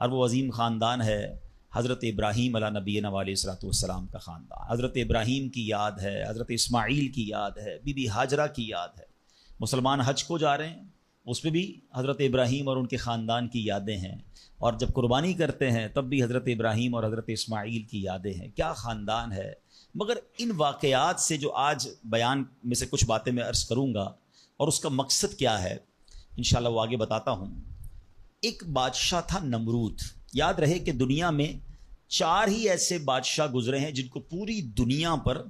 اور وہ عظیم خاندان ہے حضرت ابراہیم علیہ نبینا علیہ الصلوۃ والسلام کا خاندان. حضرت ابراہیم کی یاد ہے، حضرت اسماعیل کی یاد ہے، بی بی ہاجرہ کی یاد ہے. مسلمان حج کو جا رہے ہیں، اس پہ بھی حضرت ابراہیم اور ان کے خاندان کی یادیں ہیں، اور جب قربانی کرتے ہیں تب بھی حضرت ابراہیم اور حضرت اسماعیل کی یادیں ہیں. کیا خاندان ہے. مگر ان واقعات سے جو آج بیان میں سے کچھ باتیں میں عرض کروں گا اور اس کا مقصد کیا ہے انشاءاللہ وہ آگے بتاتا ہوں. ایک بادشاہ تھا نمرود. یاد رہے کہ دنیا میں 4 ہی ایسے بادشاہ گزرے ہیں جن کو پوری دنیا پر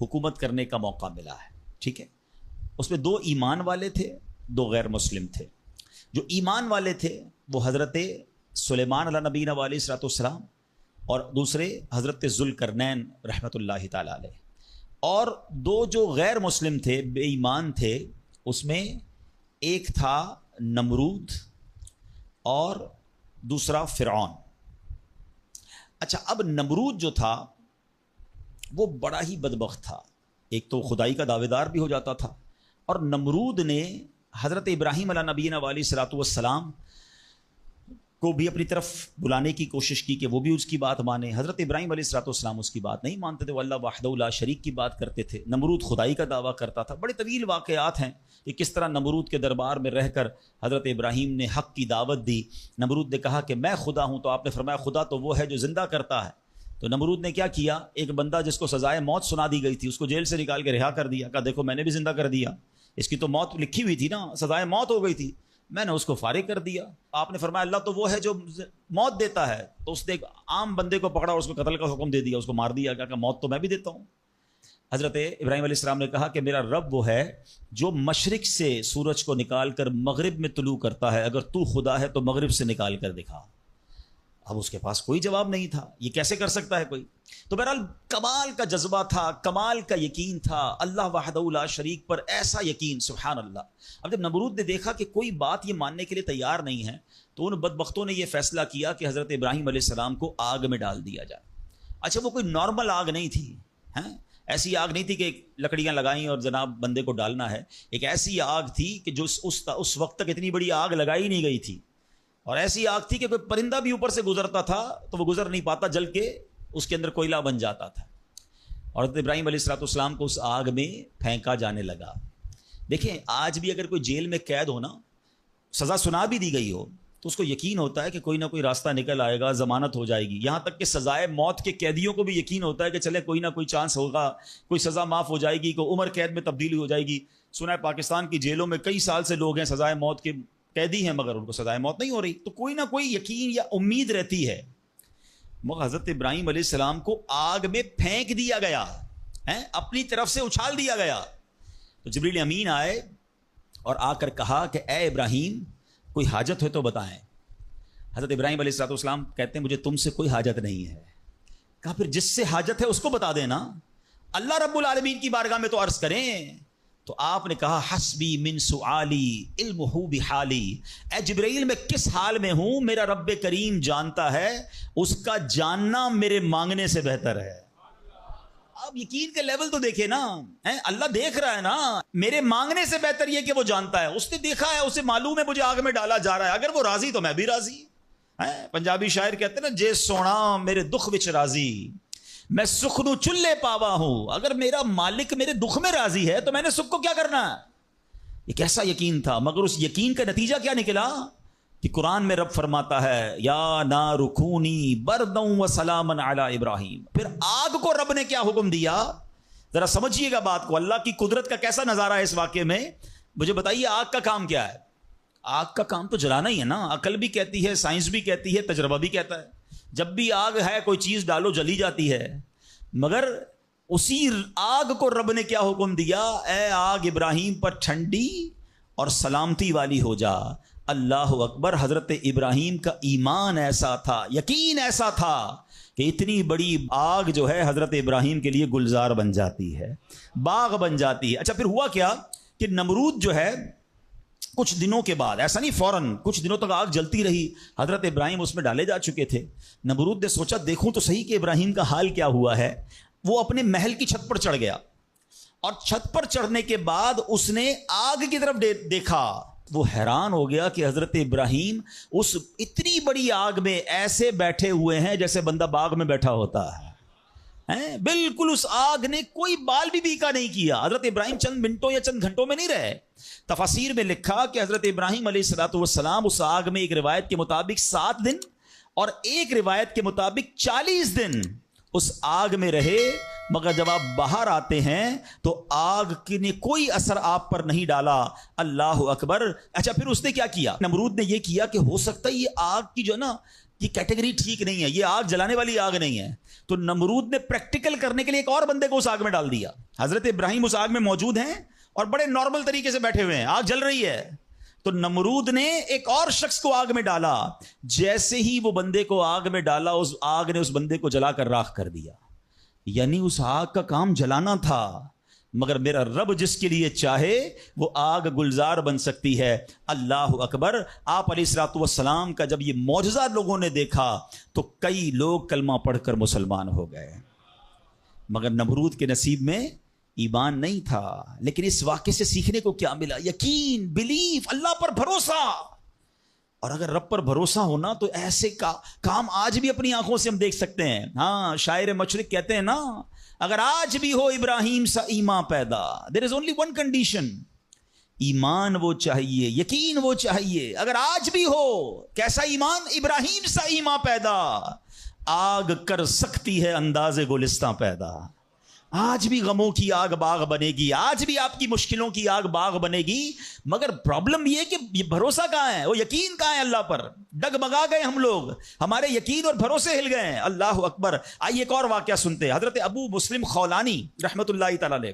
حکومت کرنے کا موقع ملا ہے. ٹھیک ہے، اس میں 2 ایمان والے تھے، 2 غیر مسلم تھے. جو ایمان والے تھے وہ حضرت سلیمان علیہ نبینا علیہ الصلوۃ والسلام اور دوسرے حضرت ذوالقرنین رحمۃ اللہ تعالیٰ علیہ. اور 2 جو غیر مسلم تھے، بے ایمان تھے، اس میں ایک تھا نمرود اور دوسرا فرعون. اچھا، اب نمرود جو تھا وہ بڑا ہی بدبخت تھا. ایک تو خدائی کا دعوے دار بھی ہو جاتا تھا، اور نمرود نے حضرت ابراہیم علیہ نبینا علیہ الصلوۃ والسلام کو بھی اپنی طرف بلانے کی کوشش کی کہ وہ بھی اس کی بات مانے. حضرت ابراہیم علیہ الصلوۃ والسلام اس کی بات نہیں مانتے تھے، وہ اللہ وحدہ لا شریک کی بات کرتے تھے. نمرود خدائی کا دعویٰ کرتا تھا. بڑے طویل واقعات ہیں کہ کس طرح نمرود کے دربار میں رہ کر حضرت ابراہیم نے حق کی دعوت دی. نمرود نے کہا کہ میں خدا ہوں، تو آپ نے فرمایا خدا تو وہ ہے جو زندہ کرتا ہے. تو نمرود نے کیا کیا، ایک بندہ جس کو سزائے موت سنا دی گئی تھی اس کو جیل سے نکال کے رہا کر دیا. کہا دیکھو میں نے بھی زندہ کر دیا، اس کی تو موت لکھی ہوئی تھی نا، سزائے موت ہو گئی تھی، میں نے اس کو فارغ کر دیا. آپ نے فرمایا اللہ تو وہ ہے جو موت دیتا ہے. تو اس نے ایک عام بندے کو پکڑا اور اس کو قتل کا حکم دے دیا، اس کو مار دیا. کہ موت تو میں بھی دیتا ہوں. حضرت ابراہیم علیہ السلام نے کہا کہ میرا رب وہ ہے جو مشرق سے سورج کو نکال کر مغرب میں طلوع کرتا ہے، اگر تو خدا ہے تو مغرب سے نکال کر دکھا. اب اس کے پاس کوئی جواب نہیں تھا، یہ کیسے کر سکتا ہے کوئی. تو بہرحال کمال کا جذبہ تھا، کمال کا یقین تھا اللہ وحدہ لا شریک پر، ایسا یقین سبحان اللہ. اب جب نمرود نے دیکھا کہ کوئی بات یہ ماننے کے لیے تیار نہیں ہے تو ان بدبختوں نے یہ فیصلہ کیا کہ حضرت ابراہیم علیہ السلام کو آگ میں ڈال دیا جائے. اچھا وہ کوئی نارمل آگ نہیں تھی، ایسی آگ نہیں تھی کہ لکڑیاں لگائیں اور جناب بندے کو ڈالنا ہے. ایک ایسی آگ تھی کہ جو اس وقت تک اتنی بڑی آگ لگائی نہیں گئی تھی، اور ایسی آگ تھی کہ کوئی پرندہ بھی اوپر سے گزرتا تھا تو وہ گزر نہیں پاتا، جل کے اس کے اندر کوئلہ بن جاتا تھا. اور حضرت ابراہیم علیہ الصلوۃ والسلام کو اس آگ میں پھینکا جانے لگا. دیکھیں آج بھی اگر کوئی جیل میں قید ہو نا، سزا سنا بھی دی گئی ہو، تو اس کو یقین ہوتا ہے کہ کوئی نہ کوئی راستہ نکل آئے گا، ضمانت ہو جائے گی. یہاں تک کہ سزائے موت کے قیدیوں کو بھی یقین ہوتا ہے کہ چلے کوئی نہ کوئی چانس ہوگا، کوئی سزا معاف ہو جائے گی، کوئی عمر قید میں تبدیلی ہو جائے گی. سنا ہے پاکستان کی جیلوں میں کئی سال سے لوگ ہیں سزائے موت کے قیدی ہیں مگر ان کو سزائے موت نہیں ہو رہی. تو کوئی نہ کوئی یقین یا امید رہتی ہے. مگر حضرت ابراہیم علیہ السلام کو آگ میں پھینک دیا گیا، اپنی طرف سے اچھال دیا گیا. تو جبریل امین آئے اور آ کر کہا کہ اے ابراہیم کوئی حاجت ہے تو بتائیں. حضرت ابراہیم علیہ الصلوۃ والسلام کہتے ہیں مجھے تم سے کوئی حاجت نہیں ہے. کہا پھر جس سے حاجت ہے اس کو بتا دینا، اللہ رب العالمین کی بارگاہ میں تو عرض کریں. تو آپ نے کہا حسبی من سؤالی علمہ بحالی، اے جبرائیل میں کس حال میں ہوں میرا رب کریم جانتا ہے، اس کا جاننا میرے مانگنے سے بہتر ہے. اب یقین کے لیول تو دیکھے نا، اللہ دیکھ رہا ہے نا، میرے مانگنے سے بہتر یہ کہ وہ جانتا ہے. اس نے دیکھا ہے، اسے معلوم ہے مجھے آگ میں ڈالا جا رہا ہے، اگر وہ راضی تو میں بھی راضی. پنجابی شاعر کہتے ہیں نا جے سونا میرے دکھ وچ راضی میں سکھ نو چلے پاوا ہوں. اگر میرا مالک میرے دکھ میں راضی ہے تو میں نے سکھ کو کیا کرنا ہے. یہ کیسا یقین تھا. مگر اس یقین کا نتیجہ کیا نکلا کہ قرآن میں رب فرماتا ہے یا نار کونی برداً و سلاما علی ابراہیم. پھر آگ کو رب نے کیا حکم دیا، ذرا سمجھیے گا بات کو. اللہ کی قدرت کا کیسا نظارہ ہے اس واقعے میں. مجھے بتائیے آگ کا کام کیا ہے. آگ کا کام تو جلانا ہی ہے نا. عقل بھی کہتی ہے، سائنس بھی کہتی ہے، تجربہ بھی کہتا ہے جب بھی آگ ہے کوئی چیز ڈالو جلی جاتی ہے. مگر اسی آگ کو رب نے کیا حکم دیا، اے آگ ابراہیم پر ٹھنڈی اور سلامتی والی ہو جا. اللہ اکبر. حضرت ابراہیم کا ایمان ایسا تھا، یقین ایسا تھا کہ اتنی بڑی آگ جو ہے حضرت ابراہیم کے لیے گلزار بن جاتی ہے، باغ بن جاتی ہے. اچھا پھر ہوا کیا کہ نمرود جو ہے کچھ دنوں کے بعد، ایسا نہیں فوراً، کچھ دنوں تک آگ جلتی رہی. حضرت ابراہیم اس میں ڈالے جا چکے تھے. نمرود نے سوچا دیکھوں تو صحیح کہ ابراہیم کا حال کیا ہوا ہے. وہ اپنے محل کی چھت پر چڑھ گیا، اور چھت پر چڑھنے کے بعد اس نے آگ کی طرف دیکھا. وہ حیران ہو گیا کہ حضرت ابراہیم اس اتنی بڑی آگ میں ایسے بیٹھے ہوئے ہیں جیسے بندہ باغ میں بیٹھا ہوتا ہے، بالکل اس آگ نے کوئی بال بھی بیکا نہیں کیا. حضرت ابراہیم چند منٹوں یا چند گھنٹوں میں نہیں رہے. تفاسیر میں لکھا کہ حضرت ابراہیم علیہ الصلوۃ والسلام اس آگ میں ایک روایت کے مطابق 7 دن اور ایک روایت کے مطابق 40 دن اس آگ میں رہے، مگر جب آپ باہر آتے ہیں تو آگ نے کوئی اثر آپ پر نہیں ڈالا. اللہ اکبر. اچھا پھر اس نے کیا کیا؟ نمرود نے یہ کیا کہ ہو سکتا ہے یہ آگ کی جو ہے نا یہ کیٹیگری ٹھیک نہیں ہے، یہ آگ جلانے والی آگ نہیں ہے. تو نمرود نے پریکٹیکل کرنے کے لیے ایک اور بندے کو اس آگ میں ڈال دیا. حضرت ابراہیم اس آگ میں موجود ہیں اور بڑے نارمل طریقے سے بیٹھے ہوئے ہیں، آگ جل رہی ہے. تو نمرود نے ایک اور شخص کو آگ میں ڈالا. جیسے ہی وہ بندے کو آگ میں ڈالا، اس آگ نے اس بندے کو جلا کر راکھ کر دیا. یعنی اس آگ کا کام جلانا تھا، مگر میرا رب جس کے لیے چاہے وہ آگ گلزار بن سکتی ہے. اللہ اکبر. آپ علیہ الصلوۃ والسلام کا جب یہ معجزہ لوگوں نے دیکھا تو کئی لوگ کلمہ پڑھ کر مسلمان ہو گئے، مگر نمرود کے نصیب میں ایمان نہیں تھا. لیکن اس واقعے سے سیکھنے کو کیا ملا؟ یقین، بلیف، اللہ پر بھروسہ. اور اگر رب پر بھروسہ ہونا تو ایسے کام آج بھی اپنی آنکھوں سے ہم دیکھ سکتے ہیں. ہاں شاعر مشرق کہتے ہیں نا، اگر آج بھی ہو ابراہیم سا ایمان پیدا، دیر از اونلی ون کنڈیشن، ایمان وہ چاہیے، یقین وہ چاہیے. اگر آج بھی ہو کیسا ایمان؟ ابراہیم سا ایمان پیدا، آگ کر سکتی ہے انداز گلستان پیدا. آج بھی غموں کی آگ باغ بنے گی، آج بھی آپ کی مشکلوں کی آگ باغ بنے گی. مگر پرابلم یہ کہ یہ بھروسہ کہاں ہے، وہ یقین کہاں ہے؟ اللہ پر ڈگمگا گئے ہم لوگ، ہمارے یقین اور بھروسے ہل گئے ہیں. اللہ اکبر. آئیے ایک اور واقعہ سنتے ہیں. حضرت ابو مسلم خولانی رحمت اللہ تعالی علیہ،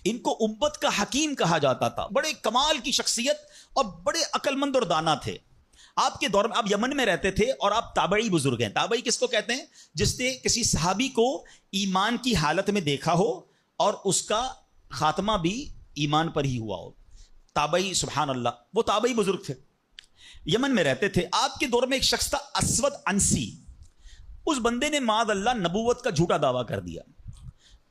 ان کو امت کا حکیم کہا جاتا تھا. بڑے کمال کی شخصیت اور بڑے عقل مند اور دانا تھے. آپ کے دور میں آپ یمن میں رہتے تھے اور آپ تابعی بزرگ ہیں. تابعی کس کو کہتے ہیں؟ جس نے کسی صحابی کو ایمان کی حالت میں دیکھا ہو اور اس کا خاتمہ بھی ایمان پر ہی ہوا ہو. تابعی، سبحان اللہ. وہ تابعی بزرگ تھے، یمن میں رہتے تھے. آپ کے دور میں ایک شخص تھا اسود انسی. اس بندے نے معاذ اللہ نبوت کا جھوٹا دعویٰ کر دیا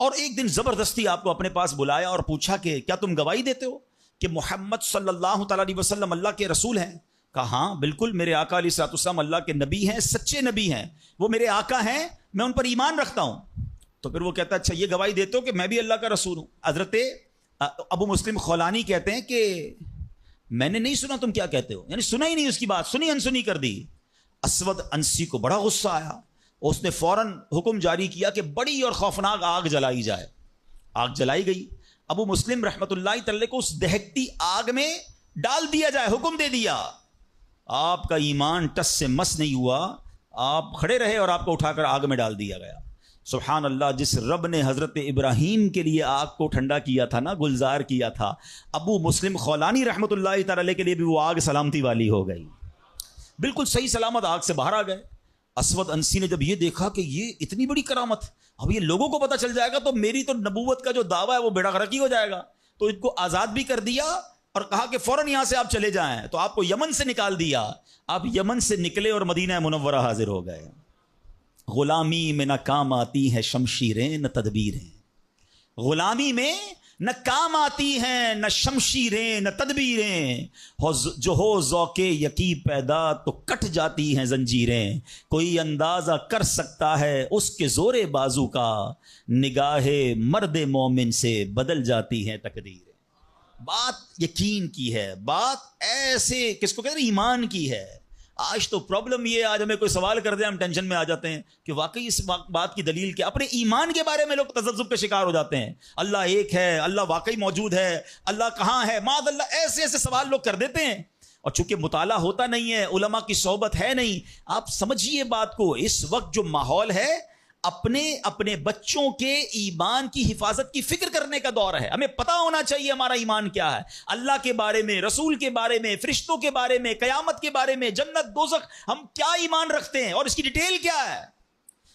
اور ایک دن زبردستی آپ کو اپنے پاس بلایا اور پوچھا کہ کیا تم گواہی دیتے ہو کہ محمد صلی اللہ تعالی علیہ وسلم اللہ کے رسول ہیں؟ کہا ہاں بالکل، میرے آقا علیہ الصلوۃ والسلام اللہ کے نبی ہیں، سچے نبی ہیں، وہ میرے آقا ہیں، میں ان پر ایمان رکھتا ہوں. تو پھر وہ کہتا ہے اچھا یہ گواہی دیتے ہو کہ میں بھی اللہ کا رسول ہوں؟ حضرت ابو مسلم خولانی کہتے ہیں کہ میں نے نہیں سنا تم کیا کہتے ہو، یعنی سنا ہی نہیں اس کی بات، سنی انسنی کر دی. اسود انسی کو بڑا غصہ آیا، اس نے فوراً حکم جاری کیا کہ بڑی اور خوفناک آگ جلائی جائے. آگ جلائی گئی. ابو مسلم رحمت اللہ تعالی کو اس دہکتی آگ میں ڈال دیا جائے، حکم دے دیا. آپ کا ایمان ٹس سے مس نہیں ہوا، آپ کھڑے رہے اور آپ کو اٹھا کر آگ میں ڈال دیا گیا. سبحان اللہ. جس رب نے حضرت ابراہیم کے لیے آگ کو ٹھنڈا کیا تھا نا، گلزار کیا تھا، ابو مسلم خولانی رحمت اللہ تعالی کے لیے بھی وہ آگ سلامتی والی ہو گئی. بالکل صحیح سلامت آگ سے باہر آ گئے. اسود انسی نے جب یہ دیکھا کہ یہ اتنی بڑی کرامت، اب یہ لوگوں کو پتہ چل جائے گا تو میری تو نبوت کا جو دعویٰ ہے وہ بیڑا غرقی ہو جائے گا. تو ان کو آزاد بھی کر دیا اور کہا کہ فوراً یہاں سے آپ چلے جائیں. تو آپ کو یمن سے نکال دیا. آپ یمن سے نکلے اور مدینہ منورہ حاضر ہو گئے. غلامی میں نہ کام آتی ہیں شمشیریں نہ تدبیریں، غلامی میں نہ کام آتی ہیں نہ شمشیریں نہ تدبیریں، جو ہو ذوق یقین پیدا تو کٹ جاتی ہیں زنجیریں. کوئی اندازہ کر سکتا ہے اس کے زور بازو کا، نگاہ مرد مومن سے بدل جاتی ہیں تقدیریں. بات یقین کی ہے، بات ایسے کس کو کہتے ہیں؟ ایمان کی ہے. آج تو پرابلم یہ ہے، آج ہمیں کوئی سوال کر دے ہم ٹینشن میں آ جاتے ہیں کہ واقعی اس بات کی دلیل کیا. اپنے ایمان کے بارے میں لوگ تذبذب کے شکار ہو جاتے ہیں. اللہ ایک ہے، اللہ واقعی موجود ہے، اللہ کہاں ہے، معاذ اللہ، ایسے ایسے سوال لوگ کر دیتے ہیں. اور چونکہ مطالعہ ہوتا نہیں ہے، علماء کی صحبت ہے نہیں. آپ سمجھیے بات کو، اس وقت جو ماحول ہے اپنے بچوں کے ایمان کی حفاظت کی فکر کرنے کا دور ہے. ہمیں پتہ ہونا چاہیے ہمارا ایمان کیا ہے، اللہ کے بارے میں، رسول کے بارے میں، فرشتوں کے بارے میں، قیامت کے بارے میں، جنت دوزخ، ہم کیا ایمان رکھتے ہیں اور اس کی ڈیٹیل کیا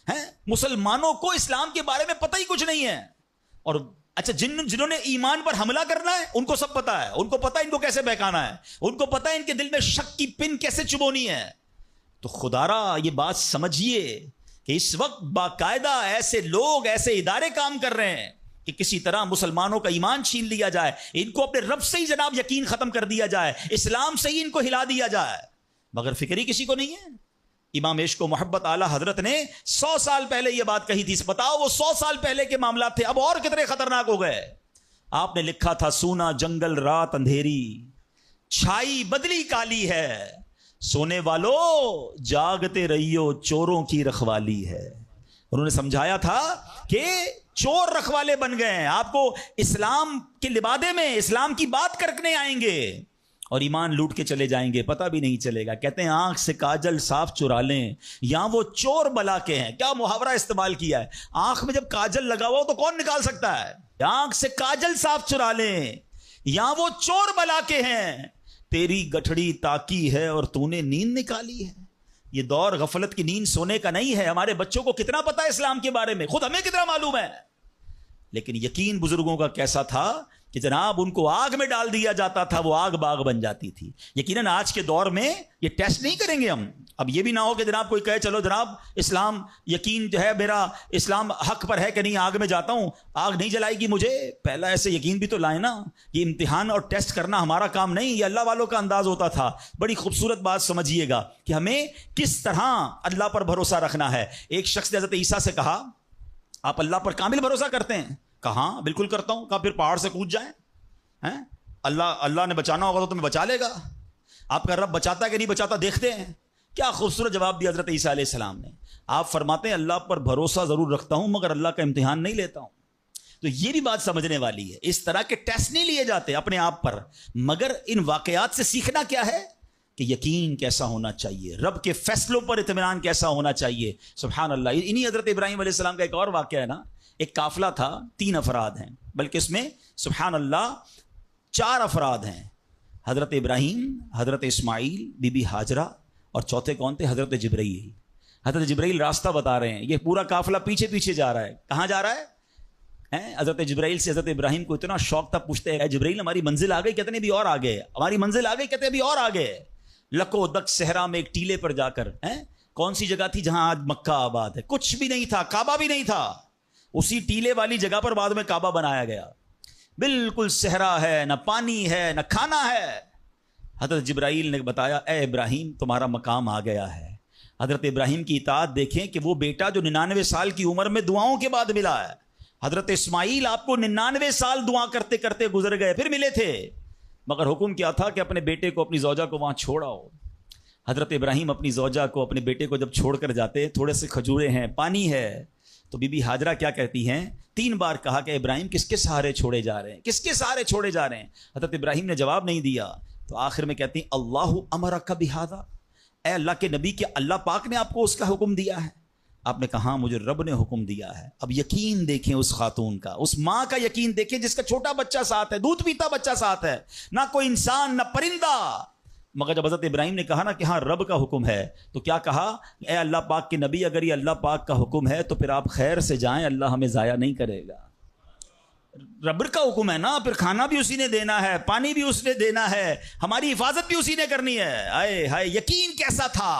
ہے. مسلمانوں کو اسلام کے بارے میں پتہ ہی کچھ نہیں ہے. اور اچھا جنہوں نے ایمان پر حملہ کرنا ہے ان کو سب پتہ ہے، ان کو پتہ ہے ان کو کیسے بہکانا ہے، ان کو پتہ ہے ان کے دل میں شک کی پن کیسے چبونی ہے. تو خدارا یہ بات سمجھیے کہ اس وقت باقاعدہ ایسے لوگ، ایسے ادارے کام کر رہے ہیں کہ کسی طرح مسلمانوں کا ایمان چھین لیا جائے، ان کو اپنے رب سے ہی جناب یقین ختم کر دیا جائے، اسلام سے ہی ان کو ہلا دیا جائے، مگر فکر ہی کسی کو نہیں ہے۔ امام عشق و محبت اعلیٰ حضرت نے 100 سال پہلے یہ بات کہی تھی، بتاؤ وہ 100 سال پہلے کے معاملات تھے، اب اور کتنے خطرناک ہو گئے۔ آپ نے لکھا تھا سونا جنگل رات اندھیری، چھائی بدلی کالی ہے، سونے والو جاگتے رہیو چوروں کی رکھوالی ہے۔ انہوں نے سمجھایا تھا کہ چور رکھوالے بن گئے ہیں، آپ کو اسلام کے لبادے میں اسلام کی بات کرنے آئیں گے اور ایمان لوٹ کے چلے جائیں گے، پتہ بھی نہیں چلے گا۔ کہتے ہیں آنکھ سے کاجل صاف چرا لیں یا وہ چور بلا کے ہیں۔ کیا محاورہ استعمال کیا ہے، آنکھ میں جب کاجل لگا ہوا ہو تو کون نکال سکتا ہے؟ آنکھ سے کاجل صاف چرا لیں یا وہ چور بلا کے ہیں، تیری گٹھڑی تاکی ہے اور تو نے نیند نکالی ہے۔ یہ دور غفلت کی نیند سونے کا نہیں ہے۔ ہمارے بچوں کو کتنا پتا ہے اسلام کے بارے میں، خود ہمیں کتنا معلوم ہے، لیکن یقین بزرگوں کا کیسا تھا کہ جناب ان کو آگ میں ڈال دیا جاتا تھا، وہ آگ باغ بن جاتی تھی۔ یقیناً آج کے دور میں یہ ٹیسٹ نہیں کریں گے ہم، اب یہ بھی نہ ہو کہ جناب کوئی کہے چلو جناب اسلام یقین جو ہے میرا اسلام حق پر ہے کہ نہیں، آگ میں جاتا ہوں، آگ نہیں جلائے گی مجھے، پہلا ایسے یقین بھی تو لائیں نا۔ یہ امتحان اور ٹیسٹ کرنا ہمارا کام نہیں، یہ اللہ والوں کا انداز ہوتا تھا۔ بڑی خوبصورت بات سمجھیے گا کہ ہمیں کس طرح اللہ پر بھروسہ رکھنا ہے۔ ایک شخص نے حضرت عیسیٰ سے کہا آپ اللہ پر کامل بھروسہ کرتے ہیں؟ کہا بالکل کرتا ہوں۔ کہا پھر پہاڑ سے کود جائیں، اللہ نے بچانا ہوگا تو تمہیں بچا لے گا، آپ کا رب بچاتا ہے کہ نہیں بچاتا دیکھتے ہیں۔ کیا خوبصورت جواب دیا حضرت عیسیٰ علیہ السلام نے۔ آپ فرماتے ہیں اللہ پر بھروسہ ضرور رکھتا ہوں مگر اللہ کا امتحان نہیں لیتا ہوں۔ تو یہ بھی بات سمجھنے والی ہے، اس طرح کے ٹیسٹ نہیں لیے جاتے اپنے آپ پر، مگر ان واقعات سے سیکھنا کیا ہے کہ یقین کیسا ہونا چاہیے، رب کے فیصلوں پر اطمینان کیسا ہونا چاہیے۔ سبحان اللہ۔ انہی حضرت ابراہیم علیہ السلام کا ایک اور واقعہ ہے نا، ایک قافلہ تھا، 3 افراد ہیں، بلکہ اس میں سبحان اللہ 4 افراد ہیں، حضرت ابراہیم، حضرت اسماعیل، بی بی ہاجرہ، اور چوتھے کون تھے؟ حضرت جبرائیل۔ حضرت جبرائیل راستہ بتا رہے ہیں، یہ پورا قافلہ پیچھے پیچھے جا رہا ہے، کہاں جا رہا ہے؟ حضرت جبرائیل سے حضرت ابراہیم کو اتنا شوق تھا، پوچھتے ہیں جبرائیل ہماری منزل آ گئی؟ کہتے ہیں ابھی اور آگے، ہماری منزل آ گئی؟ کہتے ہیں ابھی اور آگے۔ لکو دک صحرا میں ایک ٹیلے پر جا کر، کون سی جگہ تھی جہاں آج مکہ آباد ہے؟ کچھ بھی نہیں تھا، کعبہ بھی نہیں تھا، اسی ٹیلے والی جگہ پر بعد میں کعبہ بنایا گیا۔ بالکل صحرا ہے، نہ پانی ہے نہ کھانا ہے۔ حضرت جبرائیل نے بتایا اے ابراہیم تمہارا مقام آ گیا ہے۔ حضرت ابراہیم کی اطاعت دیکھیں کہ وہ بیٹا جو 99 سال کی عمر میں دعاؤں کے بعد ملا ہے، حضرت اسماعیل آپ کو 99 سال دعا کرتے کرتے گزر گئے، پھر ملے تھے، مگر حکم کیا تھا کہ اپنے بیٹے کو اپنی زوجہ کو وہاں چھوڑاؤ۔ حضرت ابراہیم اپنی زوجہ کو اپنے بیٹے کو جب چھوڑ کر جاتے، تھوڑے سے کھجورے ہیں، پانی ہے، تو بی بی ہاجرہ کیا کہتی ہیں؟ 3 بار کہا کہ ابراہیم کس کے سہارے چھوڑے جا رہے ہیں، کس کے سہارے چھوڑے جا رہے ہیں؟ حضرت ابراہیم نے جواب نہیں دیا، تو آخر میں کہتی ہیں اللہ امرک بہذا، اے اللہ کے نبی، کیا اللہ پاک نے آپ کو اس کا حکم دیا ہے؟ آپ نے کہا ہاں مجھے رب نے حکم دیا ہے۔ اب یقین دیکھیں اس خاتون کا، اس ماں کا یقین دیکھیں جس کا چھوٹا بچہ ساتھ ہے، دودھ پیتا بچہ ساتھ ہے، نہ کوئی انسان نہ پرندہ، مگر جب حضرت ابراہیم نے کہا نا کہ ہاں رب کا حکم ہے، تو کیا کہا؟ اے اللہ پاک کے نبی اگر یہ اللہ پاک کا حکم ہے تو پھر آپ خیر سے جائیں، اللہ ہمیں ضائع نہیں کرے گا۔ رب کا حکم ہے نا، پھر کھانا بھی اسی نے دینا ہے، پانی بھی اس نے دینا ہے، ہماری حفاظت بھی اسی نے کرنی ہے۔ آئے ہائے یقین کیسا تھا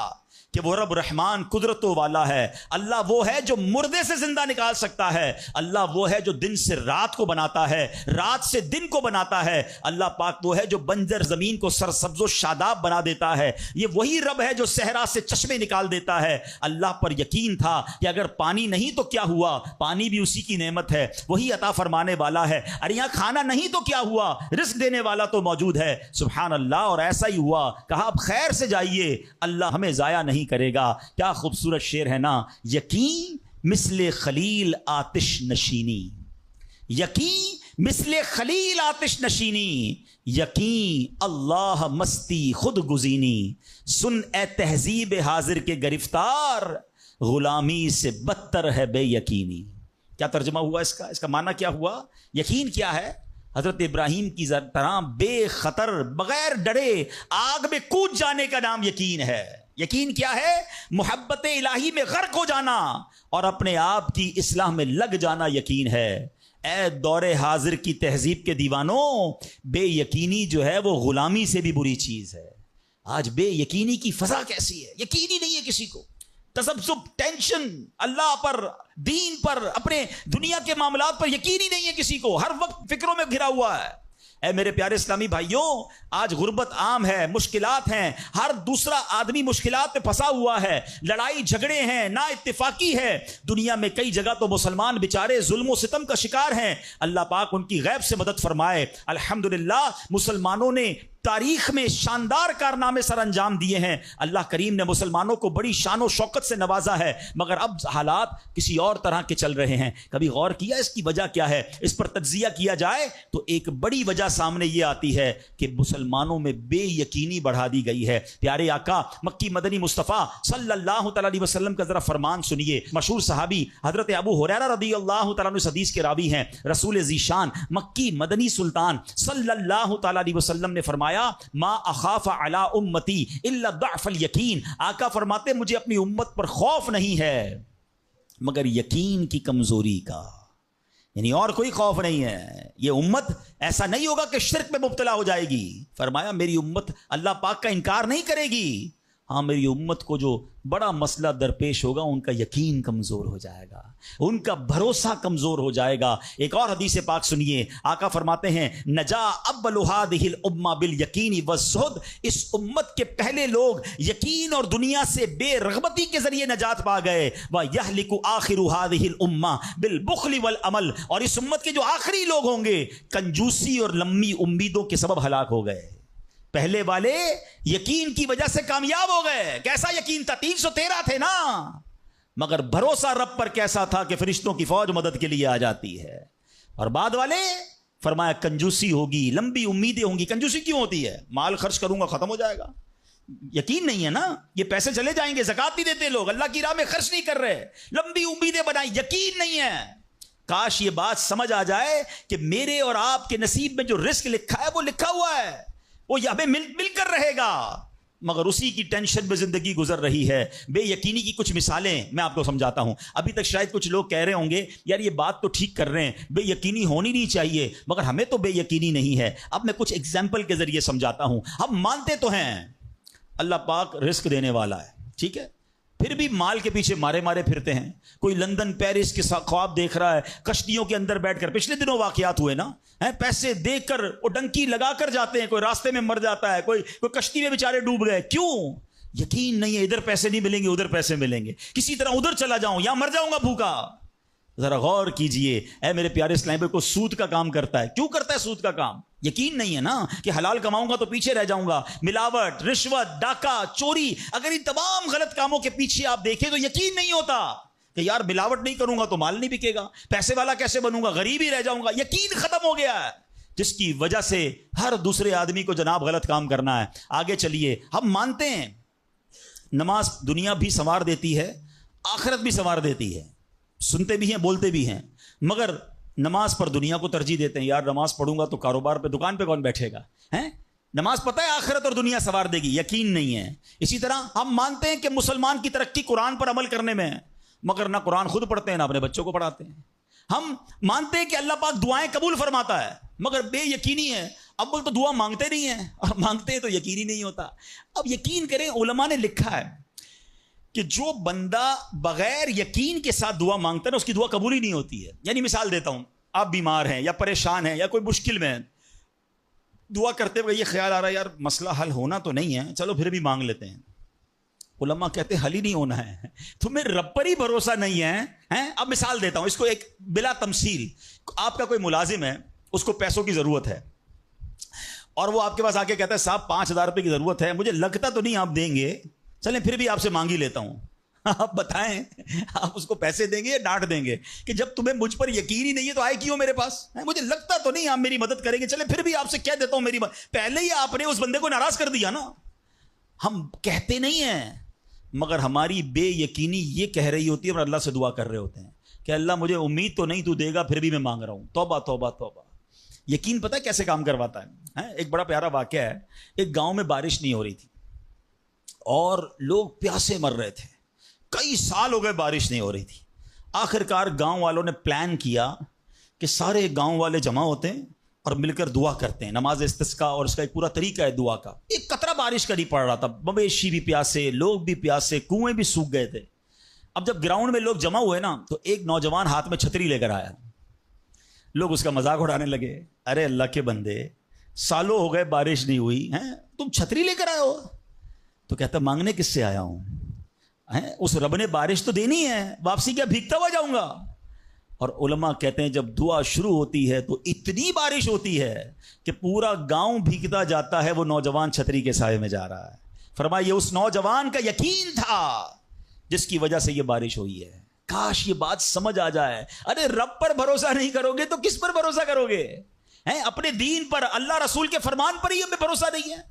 کہ وہ رب رحمان قدرتوں والا ہے۔ اللہ وہ ہے جو مردے سے زندہ نکال سکتا ہے، اللہ وہ ہے جو دن سے رات کو بناتا ہے، رات سے دن کو بناتا ہے، اللہ پاک وہ ہے جو بنجر زمین کو سرسبز و شاداب بنا دیتا ہے، یہ وہی رب ہے جو صحرا سے چشمے نکال دیتا ہے۔ اللہ پر یقین تھا کہ اگر پانی نہیں تو کیا ہوا، پانی بھی اسی کی نعمت ہے، وہی عطا فرمانے والا ہے، ارے یہاں کھانا نہیں تو کیا ہوا، رزق دینے والا تو موجود ہے، سبحان اللہ۔ اور ایسا ہی ہوا، کہا اب خیر سے جائیے، اللہ ہمیں ضائع نہیں کرے گا۔ کیا خوبصورت شعر ہے نا، یقین مثل خلیل آتش نشینی، یقین مثل خلیل آتش نشینی، یقین اللہ مستی خود گزینی، سن اے تہذیب حاضر کے گرفتار، غلامی سے بدتر ہے بے یقینی۔ کیا ترجمہ ہوا اس کا؟ اس کا معنی کیا ہوا؟ یقین کیا ہے؟ حضرت ابراہیم کی طرح بے خطر بغیر ڈرے آگ میں کود جانے کا نام یقین ہے۔ یقین کیا ہے؟ محبت الہی میں غرق ہو جانا اور اپنے آپ کی اصلاح میں لگ جانا یقین ہے۔ اے دور حاضر کی تہذیب کے دیوانوں، بے یقینی جو ہے وہ غلامی سے بھی بری چیز ہے۔ آج بے یقینی کی فضا کیسی ہے، یقین ہی نہیں ہے کسی کو۔ تذبذب، ٹینشن، اللہ پر، دین پر، اپنے دنیا کے معاملات پر یقین ہی نہیں ہے کسی کو، ہر وقت فکروں میں گھرا ہوا ہے۔ اے میرے پیارے اسلامی بھائیوں، آج غربت عام ہے، مشکلات ہیں، ہر دوسرا آدمی مشکلات پہ پھنسا ہوا ہے، لڑائی جھگڑے ہیں، نا اتفاقی ہے، دنیا میں کئی جگہ تو مسلمان بیچارے ظلم و ستم کا شکار ہیں۔ اللہ پاک ان کی غیب سے مدد فرمائے۔ الحمدللہ مسلمانوں نے تاریخ میں شاندار کارنامے سر انجام دیے ہیں، اللہ کریم نے مسلمانوں کو بڑی شان و شوکت سے نوازا ہے، مگر اب حالات کسی اور طرح کے چل رہے ہیں۔ کبھی غور کیا اس کی وجہ کیا ہے؟ اس پر تجزیہ کیا جائے تو ایک بڑی وجہ سامنے یہ آتی ہے کہ مسلمانوں میں بے یقینی بڑھا دی گئی ہے۔ پیارے آقا مکی مدنی مصطفیٰ صلی اللہ تعالی علیہ وسلم کا ذرا فرمان سنیے۔ مشہور صحابی حضرت ابو ہریرہ رضی اللہ تعالیٰ عنہ اس حدیث کے راوی ہیں، رسول ذیشان مکی مدنی سلطان صلی اللہ تعالی علیہ وسلم نے فرمایا ما اخاف علی امتی الا ضعف الیقین، آقا فرماتے مجھے اپنی امت پر خوف نہیں ہے مگر یقین کی کمزوری کا، یعنی اور کوئی خوف نہیں ہے۔ یہ امت ایسا نہیں ہوگا کہ شرک میں مبتلا ہو جائے گی، فرمایا میری امت اللہ پاک کا انکار نہیں کرے گی، ہاں میری امت کو جو بڑا مسئلہ درپیش ہوگا ان کا یقین کمزور ہو جائے گا، ان کا بھروسہ کمزور ہو جائے گا۔ ایک اور حدیث پاک سنیے، آقا فرماتے ہیں نجا اول هذه الامه بالیقین والزہد، اس امت کے پہلے لوگ یقین اور دنیا سے بے رغبتی کے ذریعے نجات پا گئے، وَيَهْلِكُ آخِرُ هذه الامه بالبخل والعمل، اور اس امت کے جو آخری لوگ ہوں گے کنجوسی اور لمبی امیدوں کے سبب ہلاک ہو گئے۔ پہلے والے یقین کی وجہ سے کامیاب ہو گئے، کیسا یقین تھا؟ 313 تھے نا، مگر بھروسہ رب پر کیسا تھا کہ فرشتوں کی فوج مدد کے لیے آ جاتی ہے۔ اور بعد والے فرمایا کنجوسی ہوگی، لمبی امیدیں ہوں گی۔ کنجوسی کیوں ہوتی ہے؟ مال خرچ کروں گا ختم ہو جائے گا، یقین نہیں ہے نا، یہ پیسے چلے جائیں گے، زکات نہیں دیتے لوگ، اللہ کی راہ میں خرچ نہیں کر رہے، لمبی امیدیں بنائیں، یقین نہیں ہے۔ کاش یہ بات سمجھ آ جائے کہ میرے اور آپ کے نصیب میں جو رزق لکھا ہے وہ لکھا ہوا ہے، وہ ہمیں مل کر رہے گا، مگر اسی کی ٹینشن میں زندگی گزر رہی ہے۔ بے یقینی کی کچھ مثالیں میں آپ کو سمجھاتا ہوں۔ ابھی تک شاید کچھ لوگ کہہ رہے ہوں گے یار یہ بات تو ٹھیک کر رہے ہیں، بے یقینی ہونی نہیں چاہیے، مگر ہمیں تو بے یقینی نہیں ہے۔ اب میں کچھ ایگزامپل کے ذریعے سمجھاتا ہوں۔ ہم مانتے تو ہیں اللہ پاک رزق دینے والا ہے، ٹھیک ہے، پھر بھی مال کے پیچھے مارے پھرتے ہیں۔ کوئی لندن پیرس کے خواب دیکھ رہا ہے، کشتیوں کے اندر بیٹھ کر، پچھلے دنوں واقعات ہوئے نا، پیسے دے کر وہ ڈنکی لگا کر جاتے ہیں، کوئی راستے میں مر جاتا ہے، کوئی کشتی میں بیچارے ڈوب گئے، کیوں؟ یقین نہیں ہے ادھر پیسے نہیں ملیں گے ادھر پیسے ملیں گے، کسی طرح ادھر چلا جاؤں یا مر جاؤں گا بھوکا۔ ذرا غور کیجئے، اے میرے پیارے اسلام بھائی، کو سود کا کام کرتا ہے، کیوں کرتا ہے سود کا کام؟ یقین نہیں ہے نا کہ حلال کماؤں گا تو پیچھے رہ جاؤں گا۔ ملاوٹ، رشوت، ڈاکہ، چوری، اگر ان تمام غلط کاموں کے پیچھے آپ دیکھیں تو یقین نہیں ہوتا کہ یار ملاوٹ نہیں کروں گا تو مال نہیں بکے گا، پیسے والا کیسے بنوں گا، غریب ہی رہ جاؤں گا۔ یقین ختم ہو گیا ہے، جس کی وجہ سے ہر دوسرے آدمی کو جناب غلط کام کرنا ہے۔ آگے چلیے، ہم مانتے ہیں نماز دنیا بھی سنوار دیتی ہے، آخرت بھی سنوار دیتی ہے، سنتے بھی ہیں بولتے بھی ہیں، مگر نماز پر دنیا کو ترجیح دیتے ہیں۔ یار نماز پڑھوں گا تو کاروبار پہ، دکان پہ کون بیٹھے گا؟ نماز پتہ ہے آخرت اور دنیا سنوار دے گی، یقین نہیں ہے۔ اسی طرح ہم مانتے ہیں کہ مسلمان کی ترقی قرآن پر عمل کرنے میں ہے، مگر نہ قرآن خود پڑھتے ہیں نہ اپنے بچوں کو پڑھاتے ہیں۔ ہم مانتے ہیں کہ اللہ پاک دعائیں قبول فرماتا ہے، مگر بے یقینی ہے، اول تو دعا مانگتے نہیں ہیں، اور مانگتے ہیں تو یقینی نہیں ہوتا۔ اب یقین کریں، علماء نے لکھا ہے کہ جو بندہ بغیر یقین کے ساتھ دعا مانگتا ہے نا، اس کی دعا قبول ہی نہیں ہوتی ہے۔ یعنی مثال دیتا ہوں، آپ بیمار ہیں یا پریشان ہیں یا کوئی مشکل میں ہیں، دعا کرتے ہوئے یہ خیال آ رہا ہے یار مسئلہ حل ہونا تو نہیں ہے، چلو پھر بھی مانگ لیتے ہیں۔ علماء کہتے ہیں حل ہی نہیں ہونا ہے، تمہیں رب پر ہی بھروسہ نہیں ہے۔ اب مثال دیتا ہوں اس کو ایک بلا تمثیل، آپ کا کوئی ملازم ہے، اس کو پیسوں کی ضرورت ہے، اور وہ آپ کے پاس آ کے کہتا ہے صاحب 5,000 روپے کی ضرورت ہے، مجھے لگتا تو نہیں آپ دیں گے، چلیں پھر بھی آپ سے مانگ ہی لیتا ہوں۔ آپ بتائیں آپ اس کو پیسے دیں گے یا ڈانٹ دیں گے کہ جب تمہیں مجھ پر یقین ہی نہیں ہے تو آئے کیوں میرے پاس؟ مجھے لگتا تو نہیں آپ میری مدد کریں گے، چلیں پھر بھی آپ سے کہہ دیتا ہوں میری مدد۔ پہلے ہی آپ نے اس بندے کو ناراض کر دیا نا۔ ہم کہتے نہیں ہیں، مگر ہماری بے یقینی یہ کہہ رہی ہوتی ہے، اور اللہ سے دعا کر رہے ہوتے ہیں کہ اللہ مجھے امید تو نہیں تو دے گا، پھر بھی میں مانگ رہا ہوں۔ توبہ توبہ توبہ۔ یقین پتہ ہے کیسے کام کرواتا ہے؟ ایک بڑا پیارا واقعہ ہے، ایک گاؤں میں بارش نہیں ہو رہی تھی اور لوگ پیاسے مر رہے تھے، کئی سال ہو گئے بارش نہیں ہو رہی تھی۔ آخر کار گاؤں والوں نے پلان کیا کہ سارے گاؤں والے جمع ہوتے ہیں اور مل کر دعا کرتے ہیں، نماز استسقاء، اور اس کا ایک پورا طریقہ ہے دعا کا۔ ایک قطرہ بارش کا نہیں پڑ رہا تھا، مویشی بھی پیاسے، لوگ بھی پیاسے، کنویں بھی سوکھ گئے تھے۔ اب جب گراؤنڈ میں لوگ جمع ہوئے نا تو ایک نوجوان ہاتھ میں چھتری لے کر آیا. لوگ اس کا مذاق اڑانے لگے. ارے اللہ کے بندے, سالوں ہو گئے بارش نہیں ہوئی ہیں, تم چھتری لے کر آئے ہو؟ تو کہتا مانگنے کس سے آیا ہوں, اس رب نے بارش تو دینی ہے, واپسی کیا بھیگتا ہوا جاؤں گا؟ اور علماء کہتے ہیں جب دعا شروع ہوتی ہے تو اتنی بارش ہوتی ہے کہ پورا گاؤں بھیگتا جاتا ہے, وہ نوجوان چھتری کے سائے میں جا رہا ہے. فرمایا یہ اس نوجوان کا یقین تھا جس کی وجہ سے یہ بارش ہوئی ہے. کاش یہ بات سمجھ آ جائے. ارے رب پر بھروسہ نہیں کرو گے تو کس پر بھروسہ کرو گے؟ اپنے دین پر, اللہ رسول کے فرمان پر ہی ہمیں بھروسہ نہیں ہے.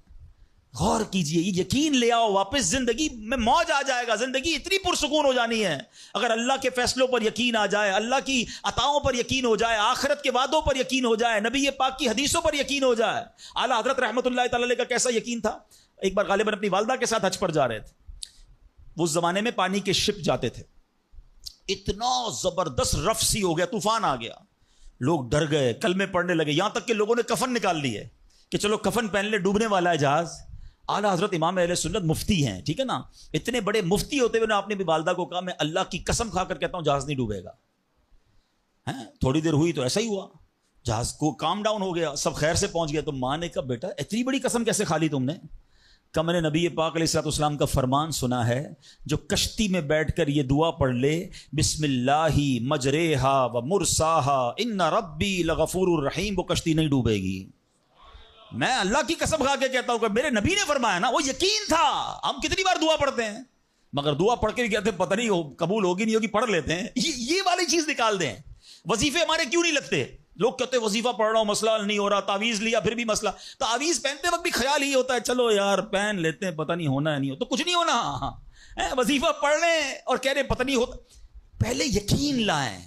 غور کیجئے, یہ یقین لے آؤ واپس, زندگی میں موج آ جائے گا, زندگی اتنی پرسکون ہو جانی ہے. اگر اللہ کے فیصلوں پر یقین آ جائے, اللہ کی عطاؤں پر یقین ہو جائے, آخرت کے وعدوں پر یقین ہو جائے, نبی پاک کی حدیثوں پر یقین ہو جائے. اعلیٰ حضرت رحمۃ اللہ تعالی علیہ کا کیسا یقین تھا. ایک بار غالباً اپنی والدہ کے ساتھ حج پر جا رہے تھے. وہ اس زمانے میں پانی کے شپ جاتے تھے. اتنا زبردست رف سی ہو گیا, طوفان آ گیا, لوگ ڈر گئے, کلمے پڑھنے لگے, یہاں تک کہ لوگوں نے کفن نکال لیے کہ چلو کفن پہن لے, ڈوبنے والا ہے جہاز. اعلیٰ حضرت امام اہل سنت مفتی ہیں, ٹھیک ہے نا, اتنے بڑے مفتی ہوتے ہوئے آپ نے بھی والدہ کو کہا میں اللہ کی قسم کھا کر کہتا ہوں جہاز نہیں ڈوبے گا. تھوڑی دیر ہوئی تو ایسا ہی ہوا, جہاز کو کام ڈاؤن ہو گیا, سب خیر سے پہنچ گیا. تو ماں نے کہا بیٹا اتنی بڑی قسم کیسے کھا لی تم نے؟ کہ میں نے نبی پاک علیہ الصلوۃ والسلام کا فرمان سنا ہے, جو کشتی میں بیٹھ کر یہ دعا پڑھ لے, بسم اللہ مجریہا و مرساہا ان ربی لغفور الرحیم, وہ کشتی نہیں ڈوبے گی. میں اللہ کی قسم کھا کے کہتا ہوں کہ میرے نبی نے فرمایا نا, وہ یقین تھا. ہم کتنی بار دعا پڑھتے ہیں مگر دعا پڑھ کے بھی کہتے ہیں پتہ نہیں قبول ہوگی نہیں ہوگی, پڑھ لیتے ہیں. یہ والی چیز نکال دیں. وظیفے ہمارے کیوں نہیں لگتے؟ لوگ کہتے ہیں وظیفہ پڑھ رہا ہوں مسئلہ نہیں ہو رہا, تعویذ لیا پھر بھی مسئلہ. تعویذ پہنتے وقت بھی خیال ہی ہوتا ہے چلو یار پہن لیتے ہیں, پتہ نہیں ہونا ہے نہیں ہو تو کچھ نہیں ہونا. وظیفہ پڑھ لیں اور کہہ رہے پتہ نہیں ہوتا. پہلے یقین لائیں.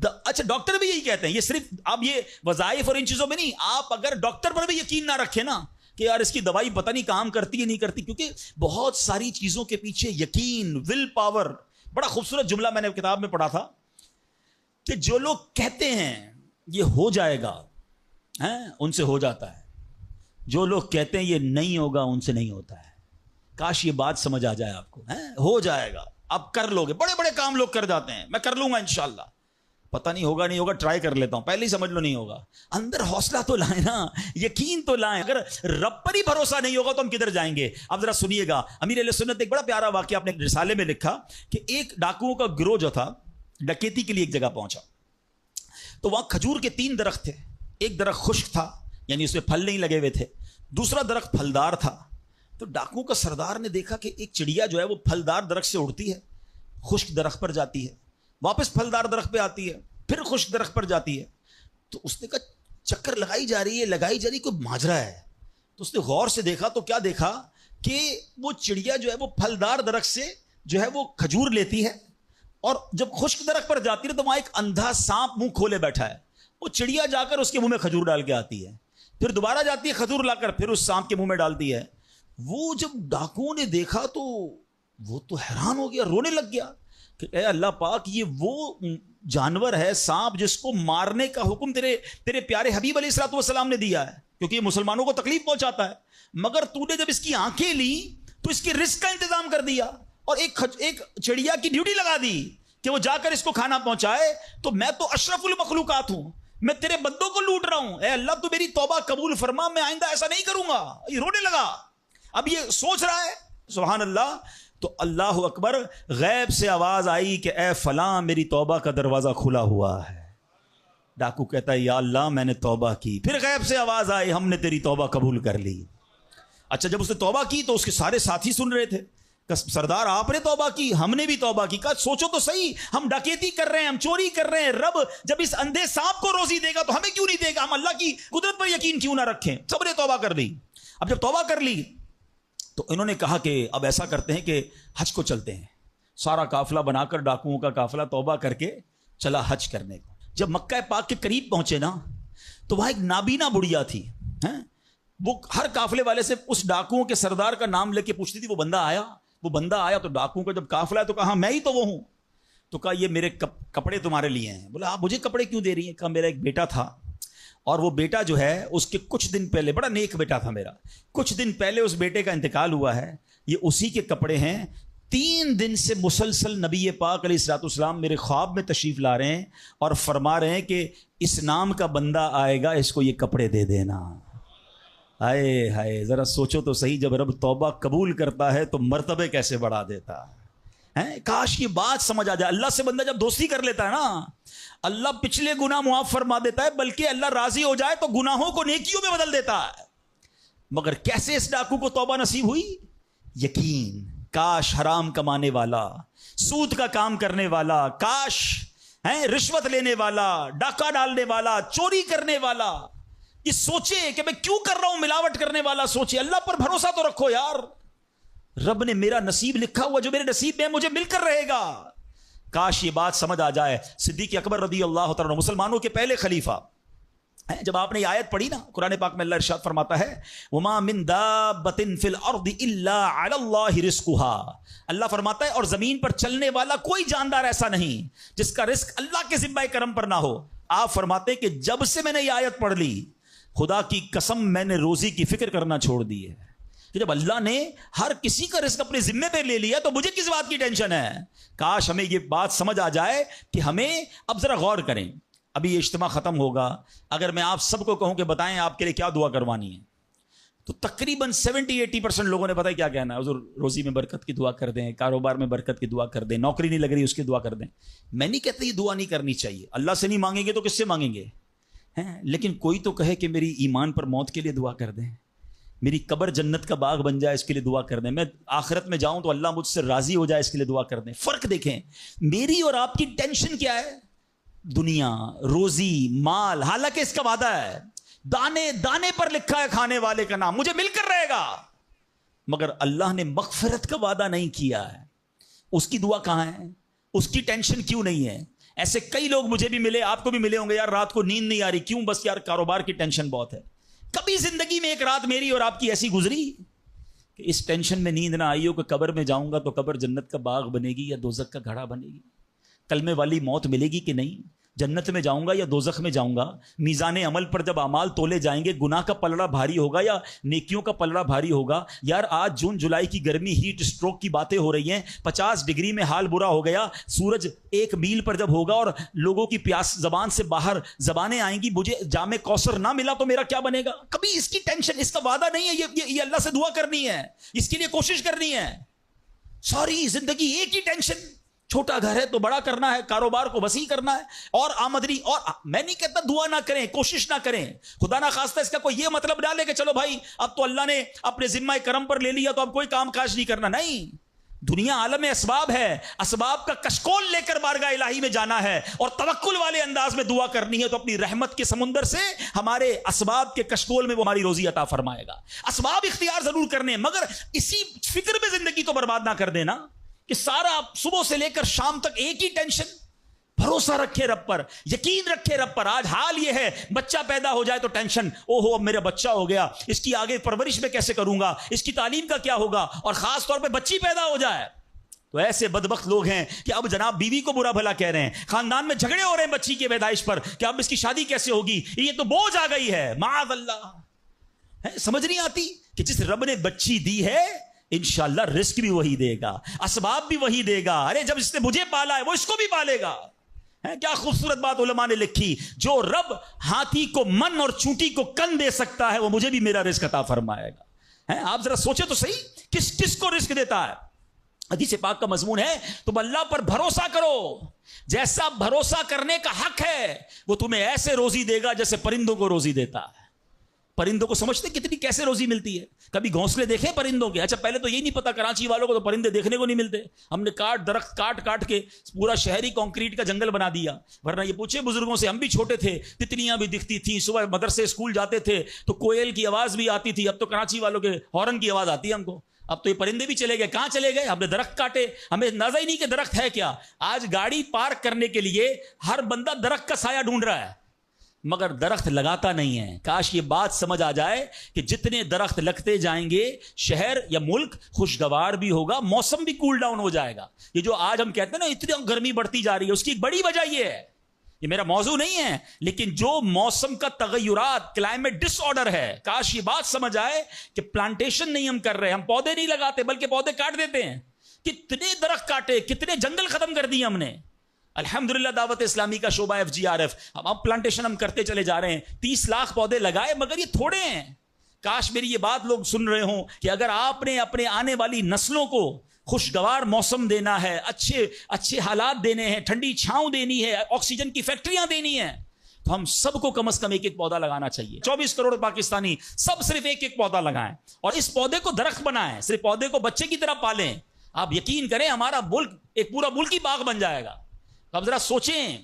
اچھا ڈاکٹر بھی یہی کہتے ہیں, یہ صرف اب یہ وظائف اور ان چیزوں میں نہیں, آپ اگر ڈاکٹر پر بھی یقین نہ رکھیں نا کہ یار اس کی دوائی پتہ نہیں کام کرتی ہے نہیں کرتی, کیونکہ بہت ساری چیزوں کے پیچھے یقین, ول پاور. بڑا خوبصورت جملہ میں نے کتاب میں پڑھا تھا کہ جو لوگ کہتے ہیں یہ ہو جائے گا ان سے ہو جاتا ہے, جو لوگ کہتے ہیں یہ نہیں ہوگا ان سے نہیں ہوتا ہے. کاش یہ بات سمجھ آ جائے آپ کو. ہو جائے گا, اب کر لو گے. بڑے بڑے کام لوگ کر جاتے ہیں, میں کر لوں گا انشاءاللہ, پتہ نہیں ہوگا نہیں ہوگا, ٹرائی کر لیتا ہوں, پہلے ہی سمجھ لو نہیں ہوگا. اندر حوصلہ تو لائیں نا, یقین تو لائیں. اگر رب پر ہی بھروسہ نہیں ہوگا تو ہم کدھر جائیں گے؟ اب ذرا سنیے گا, امیر اہل سنت نے ایک بڑا پیارا واقعہ اپنے رسالے میں لکھا کہ ایک ڈاکوؤں کا گروہ جو تھا ڈکیتی کے لیے ایک جگہ پہنچا. تو وہاں کھجور کے 3 درخت تھے. ایک درخت خشک تھا, یعنی اس میں پھل نہیں لگے ہوئے تھے. دوسرا درخت پھلدار تھا. تو ڈاکوؤں کا سردار نے دیکھا کہ ایک چڑیا جو ہے وہ پھلدار درخت سے اڑتی ہے, خشک درخت پر جاتی ہے, واپس پھلدار درخت پہ آتی ہے, پھر خشک درخت پر جاتی ہے. تو اس نے کہا چکر لگائی جا رہی ہے, کوئی ماجرا ہے. تو اس نے غور سے دیکھا تو کیا دیکھا کہ وہ چڑیا جو ہے وہ پھلدار درخت سے جو ہے وہ کھجور لیتی ہے, اور جب خشک درخت پر جاتی ہے تو وہاں ایک اندھا سانپ منہ کھولے بیٹھا ہے. وہ چڑیا جا کر اس کے منہ میں کھجور ڈال کے آتی ہے, پھر دوبارہ جاتی ہے کھجور لا کر پھر اس سانپ کے منہ میں ڈالتی ہے. وہ جب ڈاکوؤں نے دیکھا تو وہ تو حیران ہو گیا, رونے لگ گیا کہ اے اللہ پاک, یہ وہ جانور ہے سانپ جس کو مارنے کا حکم تیرے پیارے حبیب علیہ الصلوۃ والسلام نے دیا ہے, کیونکہ یہ مسلمانوں کو تکلیف پہنچاتا ہے. مگر تو نے جب اس کی آنکھیں لی تو اس کی رزق کا انتظام کر دیا, اور ایک چڑیا کی ڈیوٹی لگا دی کہ وہ جا کر اس کو کھانا پہنچائے. تو میں تو اشرف المخلوقات ہوں, میں تیرے بندوں کو لوٹ رہا ہوں. اے اللہ تو میری توبہ قبول فرما, میں آئندہ ایسا نہیں کروں گا. یہ رونے لگا. اب یہ سوچ رہا ہے سبحان اللہ. تو اللہ اکبر, غیب سے آواز آئی کہ اے فلاں میری توبہ کا دروازہ کھلا ہوا ہے. ڈاکو کہتا ہے یا اللہ میں نے توبہ کی. پھر غیب سے آواز آئی ہم نے تیری توبہ قبول کر لی. اچھا جب اس نے توبہ کی تو اس کے سارے ساتھی سن رہے تھے, سردار آپ نے توبہ کی, ہم نے بھی توبہ کی. کہا سوچو تو صحیح, ہم ڈکیتی کر رہے ہیں, ہم چوری کر رہے ہیں, رب جب اس اندھے سانپ کو روزی دے گا تو ہمیں کیوں نہیں دے گا؟ ہم اللہ کی قدرت پر یقین کیوں نہ رکھیں؟ سب نے توبہ کر لی. اب جب توبہ کر لی تو انہوں نے کہا کہ اب ایسا کرتے ہیں کہ حج کو چلتے ہیں. سارا قافلہ بنا کر ڈاکوؤں کا قافلہ توبہ کر کے چلا حج کرنے کو. جب مکہ پاک کے قریب پہنچے نا تو وہاں ایک نابینا بڑھیا تھی. وہ ہر قافلے والے سے اس ڈاکوؤں کے سردار کا نام لے کے پوچھتی تھی. وہ بندہ آیا تو ڈاکوؤں کا جب قافلہ ہے تو کہا میں ہی تو وہ ہوں. تو کہا یہ میرے کپڑے تمہارے لیے ہیں. بولا آپ مجھے کپڑے کیوں دے رہی ہیں؟ کہا میرا ایک بیٹا تھا اور وہ بیٹا جو ہے اس کے کچھ دن پہلے, بڑا نیک بیٹا تھا میرا, کچھ دن پہلے اس بیٹے کا انتقال ہوا ہے, یہ اسی کے کپڑے ہیں, 3 دن سے مسلسل نبی پاک علیہ الصلوۃ والسلام میرے خواب میں تشریف لا رہے ہیں اور فرما رہے ہیں کہ اس نام کا بندہ آئے گا، اس کو یہ کپڑے دے دینا۔ ہائے ہائے، ذرا سوچو تو صحیح، جب رب توبہ قبول کرتا ہے تو مرتبے کیسے بڑھا دیتا ہے۔ کاش یہ بات سمجھ آ جائے۔ اللہ سے بندہ جب دوستی کر لیتا ہے نا، اللہ پچھلے گناہ معاف فرما دیتا ہے، بلکہ اللہ راضی ہو جائے تو گناہوں کو نیکیوں میں بدل دیتا ہے۔ مگر کیسے اس ڈاکو کو توبہ نصیب ہوئی؟ یقین۔ کاش حرام کمانے والا، سود کا کام کرنے والا، کاش رشوت لینے والا، ڈاکہ ڈالنے والا، چوری کرنے والا یہ سوچے کہ میں کیوں کر رہا ہوں، ملاوٹ کرنے والا سوچے اللہ پر بھروسہ تو رکھو یار، رب نے میرا نصیب لکھا ہوا، جو میرے نصیب میں مجھے مل کر رہے گا۔ کاش یہ بات سمجھ آ جائے۔ صدیق اکبر رضی اللہ تعالیٰ عنہ مسلمانوں کے پہلے خلیفہ، جب آپ نے یہ آیت پڑھی نا قرآن پاک میں، اللہ ارشاد فرماتا ہے وما من دابۃ فی الارض الا علی اللہ رزقها، اللہ فرماتا ہے اور زمین پر چلنے والا کوئی جاندار ایسا نہیں جس کا رزق اللہ کے ذمہ کرم پر نہ ہو۔ آپ فرماتے ہیں کہ جب سے میں نے یہ آیت پڑھ لی، خدا کی قسم میں نے روزی کی فکر کرنا چھوڑ دی ہے، کہ جب اللہ نے ہر کسی کا رزق اپنے ذمے پہ لے لیا تو مجھے کس بات کی ٹینشن ہے۔ کاش ہمیں یہ بات سمجھ آ جائے کہ ہمیں اب ذرا غور کریں۔ ابھی یہ اجتماع ختم ہوگا، اگر میں آپ سب کو کہوں کہ بتائیں آپ کے لیے کیا دعا کروانی ہے، تو تقریباً 70-80% لوگوں نے پتہ کیا کہنا ہے، حضور روزی میں برکت کی دعا کر دیں، کاروبار میں برکت کی دعا کر دیں، نوکری نہیں لگ رہی اس کی دعا کر دیں۔ میں نہیں کہتا یہ دعا نہیں کرنی چاہیے، اللہ سے نہیں مانگیں گے تو کس سے مانگیں گے؟ لیکن کوئی تو کہے کہ میری ایمان پر موت کے لیے دعا کر دیں، میری قبر جنت کا باغ بن جائے اس کے لیے دعا کر دیں، میں آخرت میں جاؤں تو اللہ مجھ سے راضی ہو جائے اس کے لیے دعا کر دیں۔ فرق دیکھیں، میری اور آپ کی ٹینشن کیا ہے؟ دنیا، روزی، مال، حالانکہ اس کا وعدہ ہے، دانے دانے پر لکھا ہے کھانے والے کا نام، مجھے مل کر رہے گا، مگر اللہ نے مغفرت کا وعدہ نہیں کیا ہے۔ اس کی دعا کہاں ہے؟ اس کی ٹینشن کیوں نہیں ہے؟ ایسے کئی لوگ مجھے بھی ملے، آپ کو بھی ملے ہوں گے، یار رات کو نیند نہیں آ رہی، کیوں؟ بس یار کاروبار کی ٹینشن بہت ہے۔ کبھی زندگی میں ایک رات میری اور آپ کی ایسی گزری کہ اس ٹینشن میں نیند نہ آئی ہو کہ قبر میں جاؤں گا تو قبر جنت کا باغ بنے گی یا دوزخ کا گھڑا بنے گی؟ کلمے والی موت ملے گی کہ نہیں؟ جنت میں جاؤں گا یا دوزخ میں جاؤں گا؟ میزان عمل پر جب اعمال تولے جائیں گے، گناہ کا پلڑا بھاری ہوگا یا نیکیوں کا پلڑا بھاری ہوگا؟ یار آج جون جولائی کی گرمی، ہیٹ اسٹروک کی باتیں ہو رہی ہیں، 50 ڈگری میں حال برا ہو گیا، سورج 1 میل پر جب ہوگا اور لوگوں کی پیاس زبان سے باہر زبانیں آئیں گی، مجھے جام کوثر نہ ملا تو میرا کیا بنے گا؟ کبھی اس کی ٹینشن، اس کا وعدہ نہیں ہے، یہ اللہ سے دعا کرنی ہے، اس کے لیے کوشش کرنی ہے۔ ساری زندگی ایک ہی ٹینشن، چھوٹا گھر ہے تو بڑا کرنا ہے، کاروبار کو وسیع کرنا ہے، اور آمدنی، اور میں نہیں کہتا دعا نہ کریں، کوشش نہ کریں، خدا نہ خواستہ اس کا کوئی یہ مطلب ڈالے کہ چلو بھائی اب تو اللہ نے اپنے ذمہ کرم پر لے لیا تو اب کوئی کام کاج نہیں کرنا۔ نہیں، دنیا عالم اسباب ہے، اسباب کا کشکول لے کر بارگاہ الہی میں جانا ہے اور توکل والے انداز میں دعا کرنی ہے، تو اپنی رحمت کے سمندر سے ہمارے اسباب کے کشکول میں وہ ہماری روزی عطا فرمائے گا۔ اسباب اختیار ضرور کرنے، مگر اسی فکر میں زندگی تو برباد نہ کر دینا کہ سارا صبح سے لے کر شام تک ایک ہی ٹینشن۔ بھروسہ رکھے رب پر، یقین رکھے رب پر۔ آج حال یہ ہے، بچہ پیدا ہو جائے تو ٹینشن، او ہو اب میرا بچہ ہو گیا، اس کی آگے پرورش میں کیسے کروں گا، اس کی تعلیم کا کیا ہوگا، اور خاص طور پہ بچی پیدا ہو جائے تو ایسے بدبخت لوگ ہیں کہ اب جناب بیوی کو برا بھلا کہہ رہے ہیں، خاندان میں جھگڑے ہو رہے ہیں بچی کی پیدائش پر کہ اب اس کی شادی کیسے ہوگی، یہ تو بوجھ آ گئی ہے، معاذ اللہ۔ سمجھ نہیں آتی کہ جس رب نے بچی دی ہے انشاءاللہ رزق بھی وہی دے گا، اسباب بھی وہی دے گا۔ ارے جب اس نے مجھے پالا ہے وہ اس کو بھی پالے گا۔ کیا خوبصورت بات علماء نے لکھی، جو رب ہاتھی کو من اور چونٹی کو کن دے سکتا ہے وہ مجھے بھی میرا رزق عطا فرمائے گا۔ آپ ذرا سوچے تو صحیح، کس کس کو رزق دیتا ہے؟ حدیث پاک کا مضمون ہے تم اللہ پر بھروسہ کرو، جیسا بھروسہ کرنے کا حق ہے وہ تمہیں ایسے روزی دے گا جیسے پرندوں کو روزی دیتا ہے۔ پرندوں کو سمجھتے کتنی کیسے روزی ملتی ہے؟ کبھی گھونسلے دیکھیں پرندوں کے؟ اچھا پہلے تو یہ نہیں پتا کراچی والوں کو تو پرندے دیکھنے کو نہیں ملتے، ہم نے درخت کاٹ کے پورا شہری کنکریٹ کا جنگل بنا دیا۔ ورنہ یہ پوچھے بزرگوں سے، ہم بھی چھوٹے تھے تتلیاں بھی دکھتی تھیں، صبح مدرسے اسکول جاتے تھے تو کوئل کی آواز بھی آتی تھی، اب تو کراچی والوں کے ہارن کی آواز آتی ہے ہم کو۔ اب تو یہ پرندے بھی چلے گئے، کہاں چلے گئے؟ ہم نے درخت کاٹے، ہمیں اندازہ ہی نہیں کہ درخت ہے کیا۔ آج گاڑی پارک کرنے کے لیے ہر بندہ درخت کا سایہ ڈھونڈ رہا ہے مگر درخت لگاتا نہیں ہے۔ کاش یہ بات سمجھ آ جائے کہ جتنے درخت لگتے جائیں گے شہر یا ملک خوشگوار بھی ہوگا، موسم بھی کول ڈاؤن ہو جائے گا۔ یہ جو آج ہم کہتے ہیں نا اتنی گرمی بڑھتی جا رہی ہے، اس کی ایک بڑی وجہ یہ ہے، یہ میرا موضوع نہیں ہے، لیکن جو موسم کا تغیرات، کلائمیٹ ڈس آرڈر ہے، کاش یہ بات سمجھ آئے کہ پلانٹیشن نہیں ہم کر رہے، ہم پودے نہیں لگاتے بلکہ پودے کاٹ دیتے ہیں۔ کتنے درخت کاٹے, کتنے جنگل ختم کر دیے ہم نے. الحمدللہ دعوت اسلامی کا شعبہ FGRF, اب پلانٹیشن ہم کرتے چلے جا رہے ہیں, 30 لاکھ پودے لگائے, مگر یہ تھوڑے ہیں. کاش میری یہ بات لوگ سن رہے ہوں کہ اگر آپ نے اپنے آنے والی نسلوں کو خوشگوار موسم دینا ہے, اچھے حالات دینے ہیں, ٹھنڈی چھاؤں دینی ہے, آکسیجن کی فیکٹریاں دینی ہیں, تو ہم سب کو کم از کم ایک ایک پودا لگانا چاہیے. 24 کروڑ پاکستانی سب صرف ایک ایک پودا لگائیں اور اس پودے کو درخت بنائیں, صرف پودے کو بچے کی طرح پالیں. آپ یقین کریں ہمارا ملک ایک پورا ملک ہی باغ بن جائے گا. اب ذرا سوچیں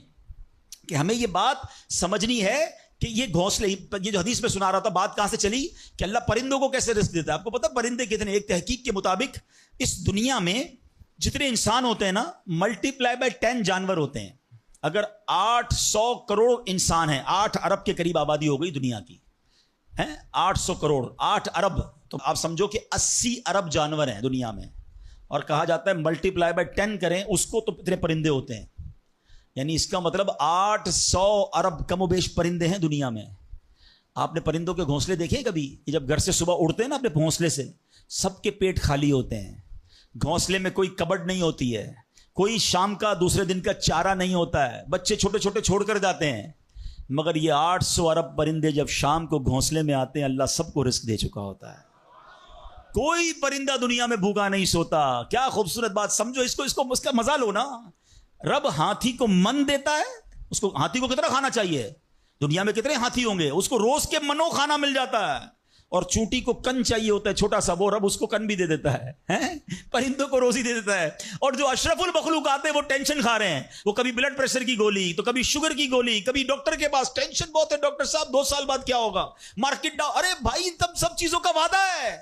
کہ ہمیں یہ بات سمجھنی ہے کہ یہ گھونسلے, یہ جو حدیث میں سنا رہا تھا بات کہاں سے چلی کہ اللہ پرندوں کو کیسے رزق دیتا ہے. آپ کو پتا پرندے کتنے, ایک تحقیق کے مطابق اس دنیا میں جتنے انسان ہوتے ہیں نا, ملٹیپلائی بائی 10 جانور ہوتے ہیں. اگر 800 کروڑ انسان ہیں, 8 ارب کے قریب آبادی ہو گئی دنیا کی, 800 کروڑ 8 ارب, تو آپ سمجھو کہ 80 ارب جانور ہیں دنیا میں, اور کہا جاتا ہے ملٹیپلائی بائی 10 کریں اس کو تو اتنے پرندے ہوتے ہیں. یعنی اس کا مطلب 800 ارب کم و بیش پرندے ہیں دنیا میں. آپ نے پرندوں کے گھونسلے دیکھے کبھی؟ یہ جب گھر سے صبح اڑتے ہیں نا اپنے گھونسلے سے, سب کے پیٹ خالی ہوتے ہیں, گھونسلے میں کوئی کبڈ نہیں ہوتی ہے, کوئی شام کا دوسرے دن کا چارہ نہیں ہوتا ہے, بچے چھوٹے چھوٹے چھوڑ کر جاتے ہیں. مگر یہ 800 ارب پرندے جب شام کو گھونسلے میں آتے ہیں, اللہ سب کو رزق دے چکا ہوتا ہے. کوئی پرندہ دنیا میں بھوکا نہیں سوتا. کیا خوبصورت بات, سمجھو اس کو اس کا مزہ لو نا. رب ہاتھی کو من دیتا ہے, اس کو ہاتھی کو کتنا کھانا چاہیے, دنیا میں کتنے ہاتھی ہوں گے, اس کو روز کے منو کھانا مل جاتا ہے. اور چونٹی کو کن چاہیے ہوتا ہے چھوٹا سا, وہ رب اس کو کن بھی دے دیتا ہے, پرندوں کو روزی دے دیتا ہے. اور جو اشرف المخلوقات ہیں وہ ٹینشن کھا رہے ہیں, وہ کبھی بلڈ پریشر کی گولی, تو کبھی شوگر کی گولی, کبھی ڈاکٹر کے پاس, ٹینشن بہت ہے ڈاکٹر صاحب 2 سال بعد کیا ہوگا, مارکیٹ ڈاؤن. ارے بھائی تب سب چیزوں کا وعدہ ہے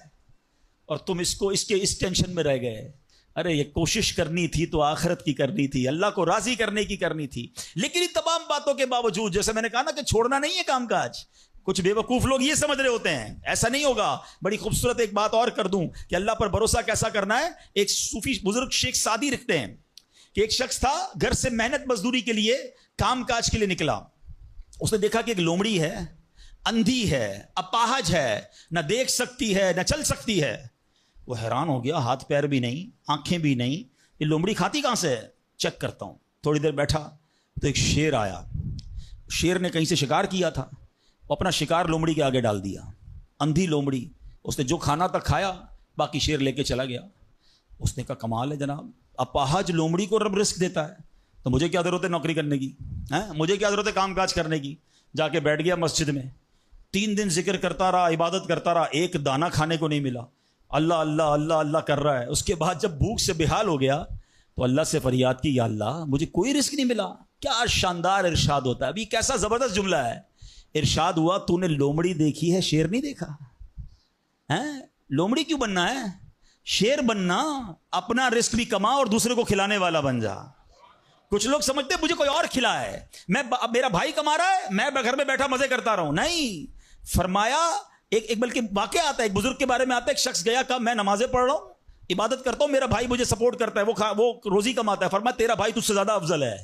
اور تم اس ٹینشن میں رہ گئے. ارے یہ کوشش کرنی تھی تو آخرت کی کرنی تھی, اللہ کو راضی کرنے کی کرنی تھی. لیکن ان تمام باتوں کے باوجود, جیسے میں نے کہا نا کہ چھوڑنا نہیں ہے کام کاج. کچھ بے وقوف لوگ یہ سمجھ رہے ہوتے ہیں ایسا نہیں ہوگا. بڑی خوبصورت ایک بات اور کر دوں کہ اللہ پر بھروسہ کیسا کرنا ہے. ایک صوفی بزرگ شیخ سعدی لکھتے ہیں کہ ایک شخص تھا, گھر سے محنت مزدوری کے لیے کام کاج کے لیے نکلا. اس نے دیکھا کہ ایک لومڑی ہے, اندھی ہے, اپاہج ہے, نہ دیکھ سکتی ہے نہ چل سکتی ہے. وہ حیران ہو گیا, ہاتھ پیر بھی نہیں, آنکھیں بھی نہیں, یہ لومڑی کھاتی کہاں سے ہے, چیک کرتا ہوں. تھوڑی دیر بیٹھا تو ایک شیر آیا. شیر نے کہیں سے شکار کیا تھا, اپنا شکار لومڑی کے آگے ڈال دیا. اندھی لومڑی, اس نے جو کھانا تھا کھایا, باقی شیر لے کے چلا گیا. اس نے کہا کمال ہے جناب, اپاہج لومڑی کو رب رزق دیتا ہے, تو مجھے کیا ضرورت ہے نوکری کرنے کی, مجھے کیا ضرورت ہے کام کاج کرنے کی. جا کے بیٹھ گیا مسجد میں, 3 دن ذکر کرتا رہا, عبادت کرتا رہا, ایک دانہ کھانے کو نہیں ملا. اللہ اللہ اللہ اللہ کر رہا ہے. اس کے بعد جب بھوک سے بحال ہو گیا تو اللہ سے فریاد کی, یا اللہ مجھے کوئی رزق نہیں ملا. کیا شاندار ارشاد ہوتا ہے, ابھی کیسا زبردست جملہ ہے. ارشاد ہوا تو نے لومڑی دیکھی ہے, شیر نہیں دیکھا. لومڑی کیوں بننا ہے, شیر بننا, اپنا رزق بھی کما اور دوسرے کو کھلانے والا بن جا. کچھ لوگ سمجھتے مجھے کوئی اور کھلا ہے, میرا بھائی کما رہا ہے, میں گھر میں بیٹھا مزے کرتا رہا ہوں. نہیں, فرمایا ایک بلکہ واقعہ آتا ہے, ایک بزرگ کے بارے میں آتا ہے. ایک شخص گیا, کہا میں نمازیں پڑھ رہا ہوں, عبادت کرتا ہوں, میرا بھائی مجھے سپورٹ کرتا ہے, وہ روزی کماتا ہے. فرمایا تیرا بھائی تجھ سے زیادہ افضل ہے.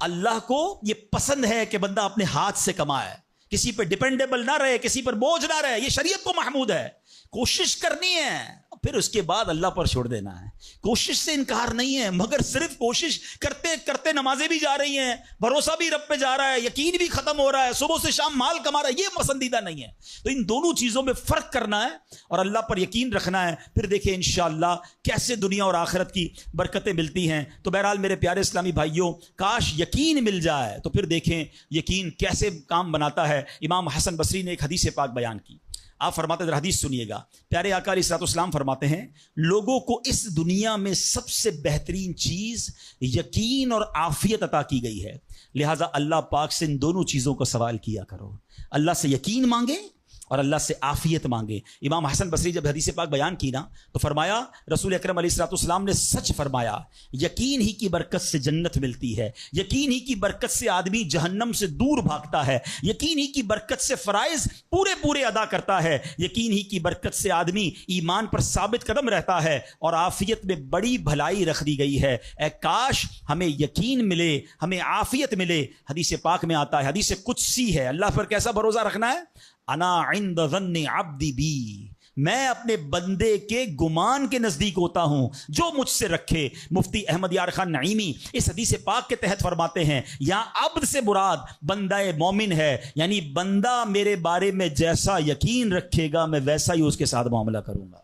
اللہ کو یہ پسند ہے کہ بندہ اپنے ہاتھ سے کمائے, کسی پہ ڈیپینڈیبل نہ رہے, کسی پر بوجھ نہ رہے. یہ شریعت کو محمود ہے. کوشش کرنی ہے, پھر اس کے بعد اللہ پر چھوڑ دینا ہے. کوشش سے انکار نہیں ہے, مگر صرف کوشش کرتے کرتے نمازیں بھی جا رہی ہیں, بھروسہ بھی رب پہ جا رہا ہے, یقین بھی ختم ہو رہا ہے, صبح سے شام مال کما رہا ہے, یہ پسندیدہ نہیں ہے. تو ان دونوں چیزوں میں فرق کرنا ہے اور اللہ پر یقین رکھنا ہے. پھر دیکھیں انشاءاللہ کیسے دنیا اور آخرت کی برکتیں ملتی ہیں. تو بہرحال میرے پیارے اسلامی بھائیوں, کاش یقین مل جائے تو پھر دیکھیں یقین کیسے کام بناتا ہے. امام حسن بصری نے ایک حدیث پاک بیان کی. آپ فرماتے ہیں, حدیث سنیے گا. پیارے آقا علیہ الصلوۃ والسلام فرماتے ہیں, لوگوں کو اس دنیا میں سب سے بہترین چیز یقین اور عافیت عطا کی گئی ہے. لہٰذا اللہ پاک سے ان دونوں چیزوں کو سوال کیا کرو. اللہ سے یقین مانگے اور اللہ سے عافیت مانگے. امام حسن بصری جب حدیث پاک بیان کی نا تو فرمایا, رسول اکرم علیہ الصلوۃ والسلام نے سچ فرمایا, یقین ہی کی برکت سے جنت ملتی ہے, یقین ہی کی برکت سے آدمی جہنم سے دور بھاگتا ہے, یقین ہی کی برکت سے فرائض پورے پورے ادا کرتا ہے, یقین ہی کی برکت سے آدمی ایمان پر ثابت قدم رہتا ہے, اور عافیت میں بڑی بھلائی رکھ دی گئی ہے. اے کاش ہمیں یقین ملے, ہمیں عافیت ملے. حدیث پاک میں آتا ہے, حدیث قدسی ہے, اللہ پر کیسا بھروسہ رکھنا ہے, انا عند ظن عبدی بی, میں اپنے بندے کے گمان کے نزدیک ہوتا ہوں جو مجھ سے رکھے. مفتی احمد یار خان نعیمی اس حدیث پاک کے تحت فرماتے ہیں یہاں عبد سے مراد بندہ مومن ہے، یعنی بندہ میرے بارے میں جیسا یقین رکھے گا میں ویسا ہی اس کے ساتھ معاملہ کروں گا.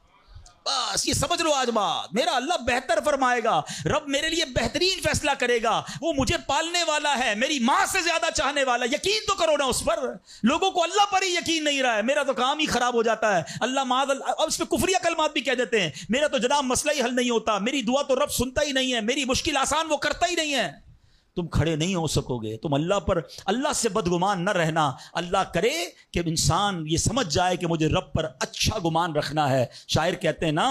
بس یہ سمجھ لو آج بات، میرا اللہ بہتر فرمائے گا، رب میرے لیے بہترین فیصلہ کرے گا، وہ مجھے پالنے والا ہے، میری ماں سے زیادہ چاہنے والا. یقین تو کرو نا اس پر. لوگوں کو اللہ پر ہی یقین نہیں رہا ہے، میرا تو کام ہی خراب ہو جاتا ہے، اللہ معاذ اللہ. اب اس پہ کفریہ کلمات بھی کہہ دیتے ہیں، میرا تو جناب مسئلہ ہی حل نہیں ہوتا، میری دعا تو رب سنتا ہی نہیں ہے، میری مشکل آسان وہ کرتا ہی نہیں ہے. تم کھڑے نہیں ہو سکو گے. تم اللہ سے بدگمان نہ رہنا. اللہ کرے کہ انسان یہ سمجھ جائے کہ مجھے رب پر اچھا گمان رکھنا ہے. شاعر کہتے ہیں نا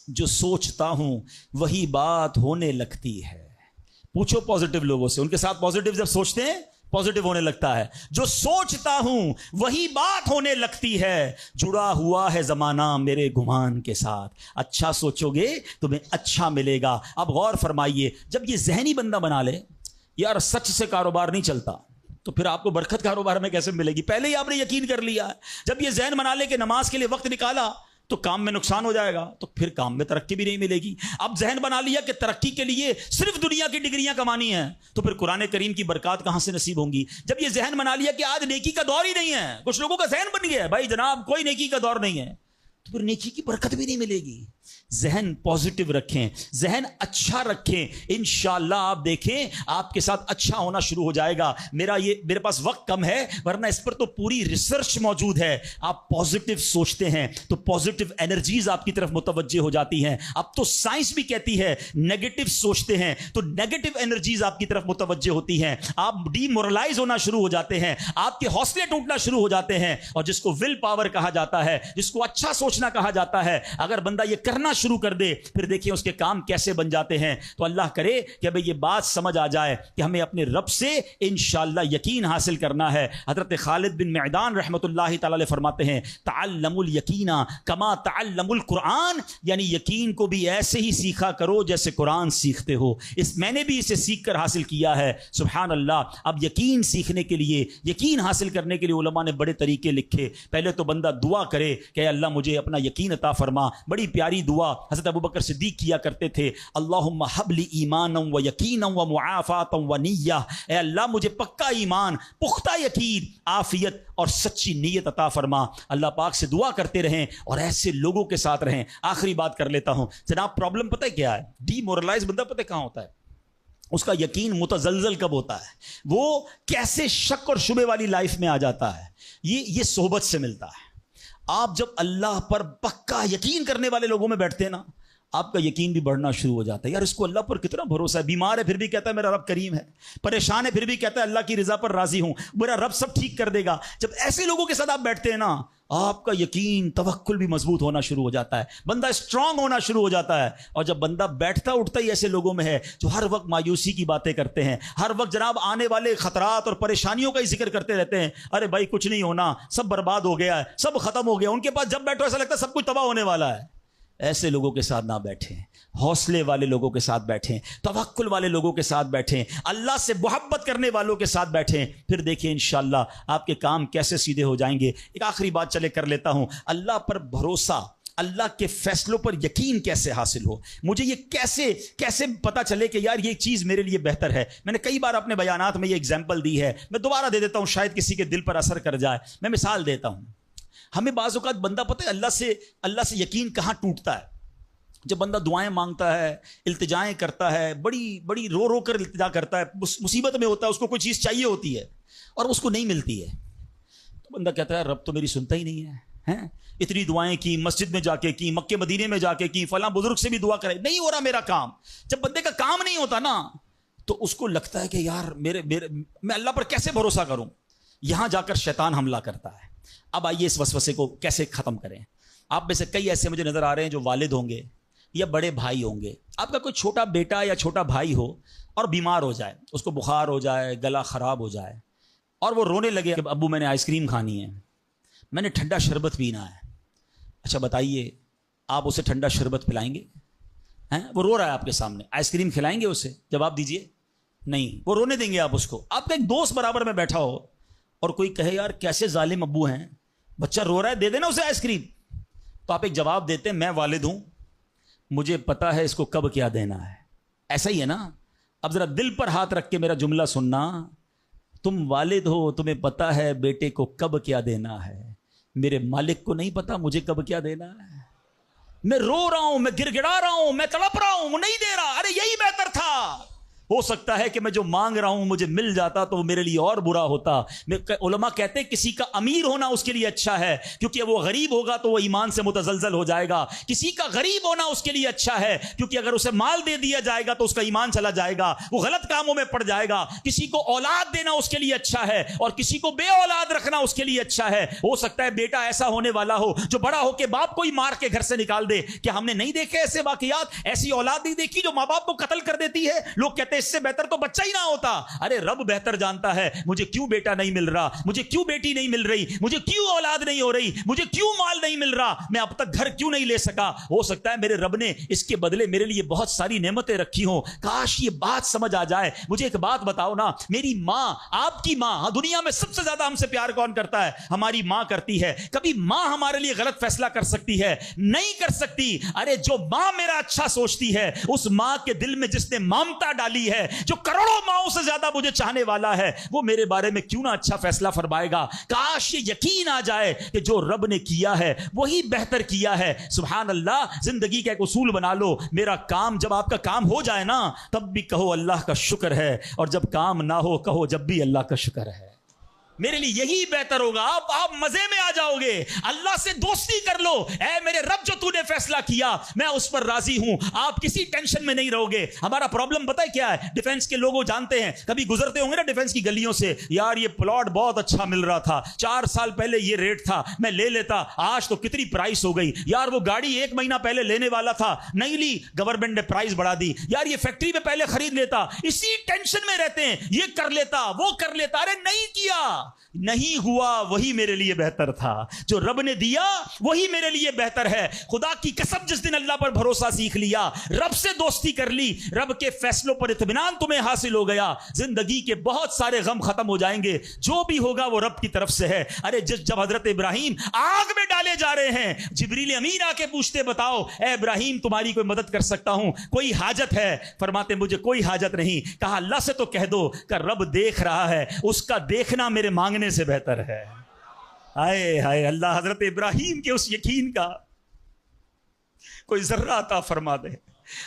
جو سوچتا ہوں وہی بات ہونے لگتی ہے. پوچھو پازیٹیو لوگوں سے، ان کے ساتھ پازیٹیو جب سوچتے ہیں پازیٹیو ہونے لگتا ہے. جو سوچتا ہوں وہی بات ہونے لگتی ہے. جڑا ہوا ہے زمانہ میرے گمان کے ساتھ. اچھا سوچو گے تمہیں اچھا ملے گا. اب غور فرمائیے، جب یہ ذہنی بندہ بنا لے یار سچ سے کاروبار نہیں چلتا تو پھر آپ کو برکت کاروبار میں کیسے ملے گی؟ پہلے ہی آپ نے یقین کر لیا ہے. جب یہ ذہن بنا لے کہ نماز کے لیے وقت نکالا تو کام میں نقصان ہو جائے گا تو پھر کام میں ترقی بھی نہیں ملے گی. اب ذہن بنا لیا کہ ترقی کے لیے صرف دنیا کی ڈگریاں کمانی ہیں تو پھر قرآن کریم کی برکات کہاں سے نصیب ہوں گی؟ جب یہ ذہن بنا لیا کہ آج نیکی کا دور ہی نہیں ہے، کچھ لوگوں کا ذہن بن گیا ہے بھائی جناب کوئی نیکی کا دور نہیں ہے، تو پھر نیکی کی برکت بھی نہیں ملے گی. ذہن پازیٹیو رکھیں، ذہن اچھا رکھیں، انشاءاللہ آپ دیکھیں آپ کے ساتھ اچھا ہونا شروع ہو جائے گا. میرے پاس وقت کم ہے ورنہ اس پر تو پوری ریسرچ موجود ہے. آپ پازیٹیو سوچتے ہیں تو پازیٹیو انرجیز آپ کی طرف متوجہ ہو جاتی ہیں. اب تو سائنس بھی کہتی ہے نیگیٹو سوچتے ہیں تو نیگیٹو انرجیز آپ کی طرف متوجہ ہوتی ہیں. آپ ڈی مورلائز ہونا شروع ہو جاتے ہیں، آپ کے حوصلے ٹوٹنا شروع ہو جاتے ہیں. اور جس کو ول پاور کہا جاتا ہے، جس کو اچھا سوچنا کہا جاتا ہے، اگر بندہ یہ کرنا شروع کر دے پھر دیکھیں اس کے کام کیسے بن جاتے ہیں. تو اللہ کرے کہ ابھی یہ بات سمجھ آ جائے کہ ہمیں اپنے رب سے انشاءاللہ یقین حاصل کرنا ہے. حضرت خالد بن معدان رحمت اللہ تعالی علیہ فرماتے ہیں تعلموا الیقین کما تعلموا القرآن، یعنی یقین کو بھی ایسے ہی سیکھا کرو جیسے قرآن سیکھتے ہو. میں نے بھی اسے سیکھ کر حاصل کیا ہے. سبحان اللہ. اب یقین سیکھنے کے لیے، یقین حاصل کرنے کے لیے علماء نے بڑے طریقے لکھے. پہلے تو بندہ دعا کرے کہ اللہ مجھے اپنا یقین عطا فرما. بڑی پیاری دعا حضرت ابو بکر صدیق کیا کرتے تھے، اللہم حب لی ایمانا و یقینا و معافاتا و نیہ. اے اللہ مجھے پکا ایمان، پختہ یقین، عافیت اور سچی نیت عطا فرما. اللہ پاک سے دعا کرتے رہیں اور ایسے لوگوں کے ساتھ رہیں. آخری بات کر لیتا ہوں جناب، پرابلم پتہ کیا ہے؟ ڈی مورلائز بندہ پتہ کہاں ہوتا ہے؟ اس کا یقین متزلزل کب ہوتا ہے؟ وہ کیسے شک اور شبے والی لائف میں آ جاتا ہے؟ یہ صحبت سے ملتا ہے. آپ جب اللہ پر پکا یقین کرنے والے لوگوں میں بیٹھتے ہیں نا، آپ کا یقین بھی بڑھنا شروع ہو جاتا ہے. یار اس کو اللہ پر کتنا بھروسہ ہے. بیمار ہے پھر بھی کہتا ہے میرا رب کریم ہے، پریشان ہے پھر بھی کہتا ہے اللہ کی رضا پر راضی ہوں، میرا رب سب ٹھیک کر دے گا. جب ایسے لوگوں کے ساتھ آپ بیٹھتے ہیں نا، آپ کا یقین توکل بھی مضبوط ہونا شروع ہو جاتا ہے، بندہ اسٹرانگ ہونا شروع ہو جاتا ہے. اور جب بندہ بیٹھتا اٹھتا ہی ایسے لوگوں میں ہے جو ہر وقت مایوسی کی باتیں کرتے ہیں، ہر وقت جناب آنے والے خطرات اور پریشانیوں کا ہی ذکر کرتے رہتے ہیں، ارے بھائی کچھ نہیں ہونا، سب برباد ہو گیا ہے، سب ختم ہو گیا. ان کے پاس جب بیٹھو ایسا لگتا ہے سب کچھ تباہ ہونے والا ہے. ایسے لوگوں کے ساتھ نہ بیٹھیں، حوصلے والے لوگوں کے ساتھ بیٹھیں، توکل والے لوگوں کے ساتھ بیٹھیں، اللہ سے محبت کرنے والوں کے ساتھ بیٹھیں. پھر دیکھیں انشاءاللہ آپ کے کام کیسے سیدھے ہو جائیں گے. ایک آخری بات چلے کر لیتا ہوں، اللہ پر بھروسہ، اللہ کے فیصلوں پر یقین کیسے حاصل ہو؟ مجھے یہ کیسے پتا چلے کہ یار یہ چیز میرے لیے بہتر ہے؟ میں نے کئی بار اپنے بیانات میں یہ ایگزامپل دی ہے، میں دوبارہ دے دیتا ہوں شاید کسی کے دل پر اثر کر جائے. میں مثال دیتا ہوں. ہمیں بعض اوقات بندہ پتہ ہے اللہ سے یقین کہاں ٹوٹتا ہے؟ جب بندہ دعائیں مانگتا ہے، التجائیں کرتا ہے، بڑی رو کر التجا کرتا ہے، مصیبت میں ہوتا ہے، اس کو کوئی چیز چاہیے ہوتی ہے اور اس کو نہیں ملتی ہے، تو بندہ کہتا ہے رب تو میری سنتا ہی نہیں ہے. اتنی دعائیں کی، مسجد میں جا کے کی، مکے مدینے میں جا کے کی، فلاں بزرگ سے بھی دعا کرے، نہیں ہو رہا میرا کام. جب بندے کا کام نہیں ہوتا نا تو اس کو لگتا ہے کہ یار میں اللہ پر کیسے بھروسہ کروں. یہاں جا کر شیطان حملہ کرتا ہے. اب آئیے اس وسوسے کو کیسے ختم کریں. آپ میں سے کئی ایسے مجھے نظر آ رہے ہیں جو والد ہوں گے یا بڑے بھائی ہوں گے. آپ کا کوئی چھوٹا بیٹا یا چھوٹا بھائی ہو اور بیمار ہو جائے، اس کو بخار ہو جائے، گلا خراب ہو جائے اور وہ رونے لگے کہ ابو میں نے آئس کریم کھانی ہے، میں نے ٹھنڈا شربت پینا ہے. اچھا بتائیے آپ اسے ٹھنڈا شربت پلائیں گے؟ وہ رو رہا ہے آپ کے سامنے، آئس کریم کھلائیں گے اسے؟ جواب دیجئے نہیں. وہ رونے دیں گے آپ اس کو. آپ کا ایک دوست برابر میں بیٹھا ہو اور کوئی کہے یار کیسے ظالم ابو ہیں، بچہ رو رہا ہے دے دینا اسے آئس کریم. تو آپ ایک جواب دیتے ہیں میں والد ہوں, مجھے پتا ہے اس کو کب کیا دینا ہے. ایسا ہی ہے نا. اب ذرا دل پر ہاتھ رکھ کے میرا جملہ سننا, تم والد ہو, تمہیں پتا ہے بیٹے کو کب کیا دینا ہے. میرے مالک کو نہیں پتا مجھے کب کیا دینا ہے. میں رو رہا ہوں, میں گر گڑا رہا ہوں, میں تڑپ رہا ہوں, وہ نہیں دے رہا. ارے یہی بہتر تھا. ہو سکتا ہے کہ میں جو مانگ رہا ہوں مجھے مل جاتا تو وہ میرے لیے اور برا ہوتا. علماء کہتے ہیں کسی کا امیر ہونا اس کے لیے اچھا ہے, کیونکہ وہ غریب ہوگا تو وہ ایمان سے متزلزل ہو جائے گا. کسی کا غریب ہونا اس کے لیے اچھا ہے, کیونکہ اگر اسے مال دے دیا جائے گا تو اس کا ایمان چلا جائے گا, وہ غلط کاموں میں پڑ جائے گا. کسی کو اولاد دینا اس کے لیے اچھا ہے, اور کسی کو بے اولاد رکھنا اس کے لیے اچھا ہے. ہو سکتا ہے بیٹا ایسا ہونے والا ہو جو بڑا ہو کے باپ کو ہی مار کے گھر سے نکال دے. کہ ہم نے نہیں دیکھے ایسے واقعات, ایسی اولاد نہیں دیکھی جو ماں باپ کو قتل کر دیتی ہے. لوگ کہتے ہیں اس سے بہتر تو بچہ ہی نہ ہوتا. ارے رب بہتر جانتا ہے مجھے کیوں بیٹا نہیں مل رہا, مجھے کیوں بیٹی نہیں مل رہی, مجھے کیوں اولاد نہیں ہو رہی, مجھے کیوں مال نہیں مل رہا, میں اب تک گھر کیوں نہیں لے سکا. ہو سکتا ہے میرے رب نے اس کے بدلے میرے لیے بہت ساری نعمتیں رکھی ہوں. کاش یہ بات سمجھ آ جائے. مجھے ایک بات بتاؤ نا, میری ماں, آپ کی ماں, دنیا میں سب سے زیادہ ہم سے پیار کون کرتا ہے؟ ہماری ماں کرتی ہے. کبھی ماں ہمارے لیے غلط فیصلہ کر سکتی ہے؟ نہیں کر سکتی. ارے جو ماں میرا اچھا سوچتی ہے, اس ماں کے دل میں جس نے ممتا ڈالی ہے, جو کروڑوں ماؤں سے زیادہ مجھے چاہنے والا ہے, وہ میرے بارے میں کیوں نہ اچھا فیصلہ فرمائے گا. کاش یہ یقین آ جائے کہ جو رب نے کیا ہے وہی بہتر کیا ہے. سبحان اللہ. زندگی کا ایک اصول بنا لو, میرا کام, جب آپ کا کام ہو جائے نا تب بھی کہو اللہ کا شکر ہے, اور جب کام نہ ہو کہو جب بھی اللہ کا شکر ہے. میرے لیے یہی بہتر ہوگا. آپ مزے میں آ جاؤ گے. اللہ سے دوستی کر لو, اے میرے رب جو تو نے فیصلہ کیا میں اس پر راضی ہوں. آپ کسی ٹینشن میں نہیں رہو گے. ہمارا پرابلم پتہ ہے کیا ہے؟ ڈیفنس کے لوگوں جانتے ہیں, کبھی گزرتے ہوں گے نا ڈیفنس کی گلیوں سے, یار یہ پلاٹ بہت اچھا مل رہا تھا, 4 سال پہلے یہ ریٹ تھا, میں لے لیتا, آج تو کتنی پرائس ہو گئی. یار وہ گاڑی 1 مہینہ پہلے لینے والا تھا, نہیں لی, گورنمنٹ نے پرائس بڑھا دی. یار یہ فیکٹری میں پہلے خرید لیتا. اسی ٹینشن میں رہتے ہیں, یہ کر لیتا, وہ کر لیتا. ارے نہیں کیا, نہیں ہوا, وہی میرے لیے بہتر تھا. جو رب نے دیا وہی میرے لیے بہتر ہے. خدا کی قسم جس دن اللہ پر بھروسہ سیکھ لیا, رب سے دوستی کر لی, رب کے فیصلوں پر اطمینان تمہیں حاصل ہو گیا, زندگی کے بہت سارے غم ختم ہو جائیں گے. جو بھی ہوگا وہ رب کی طرف سے ہے. ارے جب حضرت ابراہیم آگ میں ڈالے جا رہے ہیں, جبریل امین آ کے پوچھتے بتاؤ اے ابراہیم تمہاری کوئی مدد کر سکتا ہوں, کوئی حاجت ہے؟ فرماتے مجھے کوئی حاجت نہیں. کہا اللہ سے تو کہہ دو کہ رب دیکھ رہا ہے, اس کا دیکھنا میرے مانگنے سے بہتر ہے. ہائے ہائے, اللہ حضرت ابراہیم کے اس یقین کا کوئی ذرہ عطا فرما دے,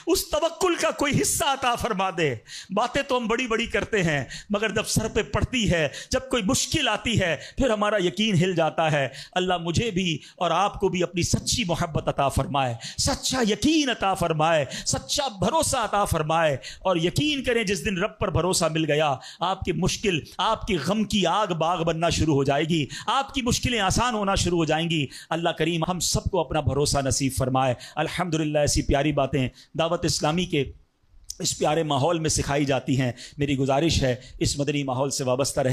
اس توکل کا کوئی حصہ عطا فرما دے. باتیں تو ہم بڑی بڑی کرتے ہیں, مگر جب سر پہ پڑتی ہے, جب کوئی مشکل آتی ہے, پھر ہمارا یقین ہل جاتا ہے. اللہ مجھے بھی اور آپ کو بھی اپنی سچی محبت عطا فرمائے, سچا یقین عطا فرمائے, سچا بھروسہ عطا فرمائے. اور یقین کریں جس دن رب پر بھروسہ مل گیا, آپ کی مشکل, آپ کی غم کی آگ باغ بننا شروع ہو جائے گی, آپ کی مشکلیں آسان ہونا شروع ہو جائیں گی. اللہ کریم ہم سب کو اپنا بھروسہ نصیب فرمائے. الحمدللہ ایسی پیاری باتیں دعوت اسلامی کے اس پیارے ماحول میں سکھائی جاتی ہیں. میری گزارش ہے اس مدنی ماحول سے وابستہ رہیں.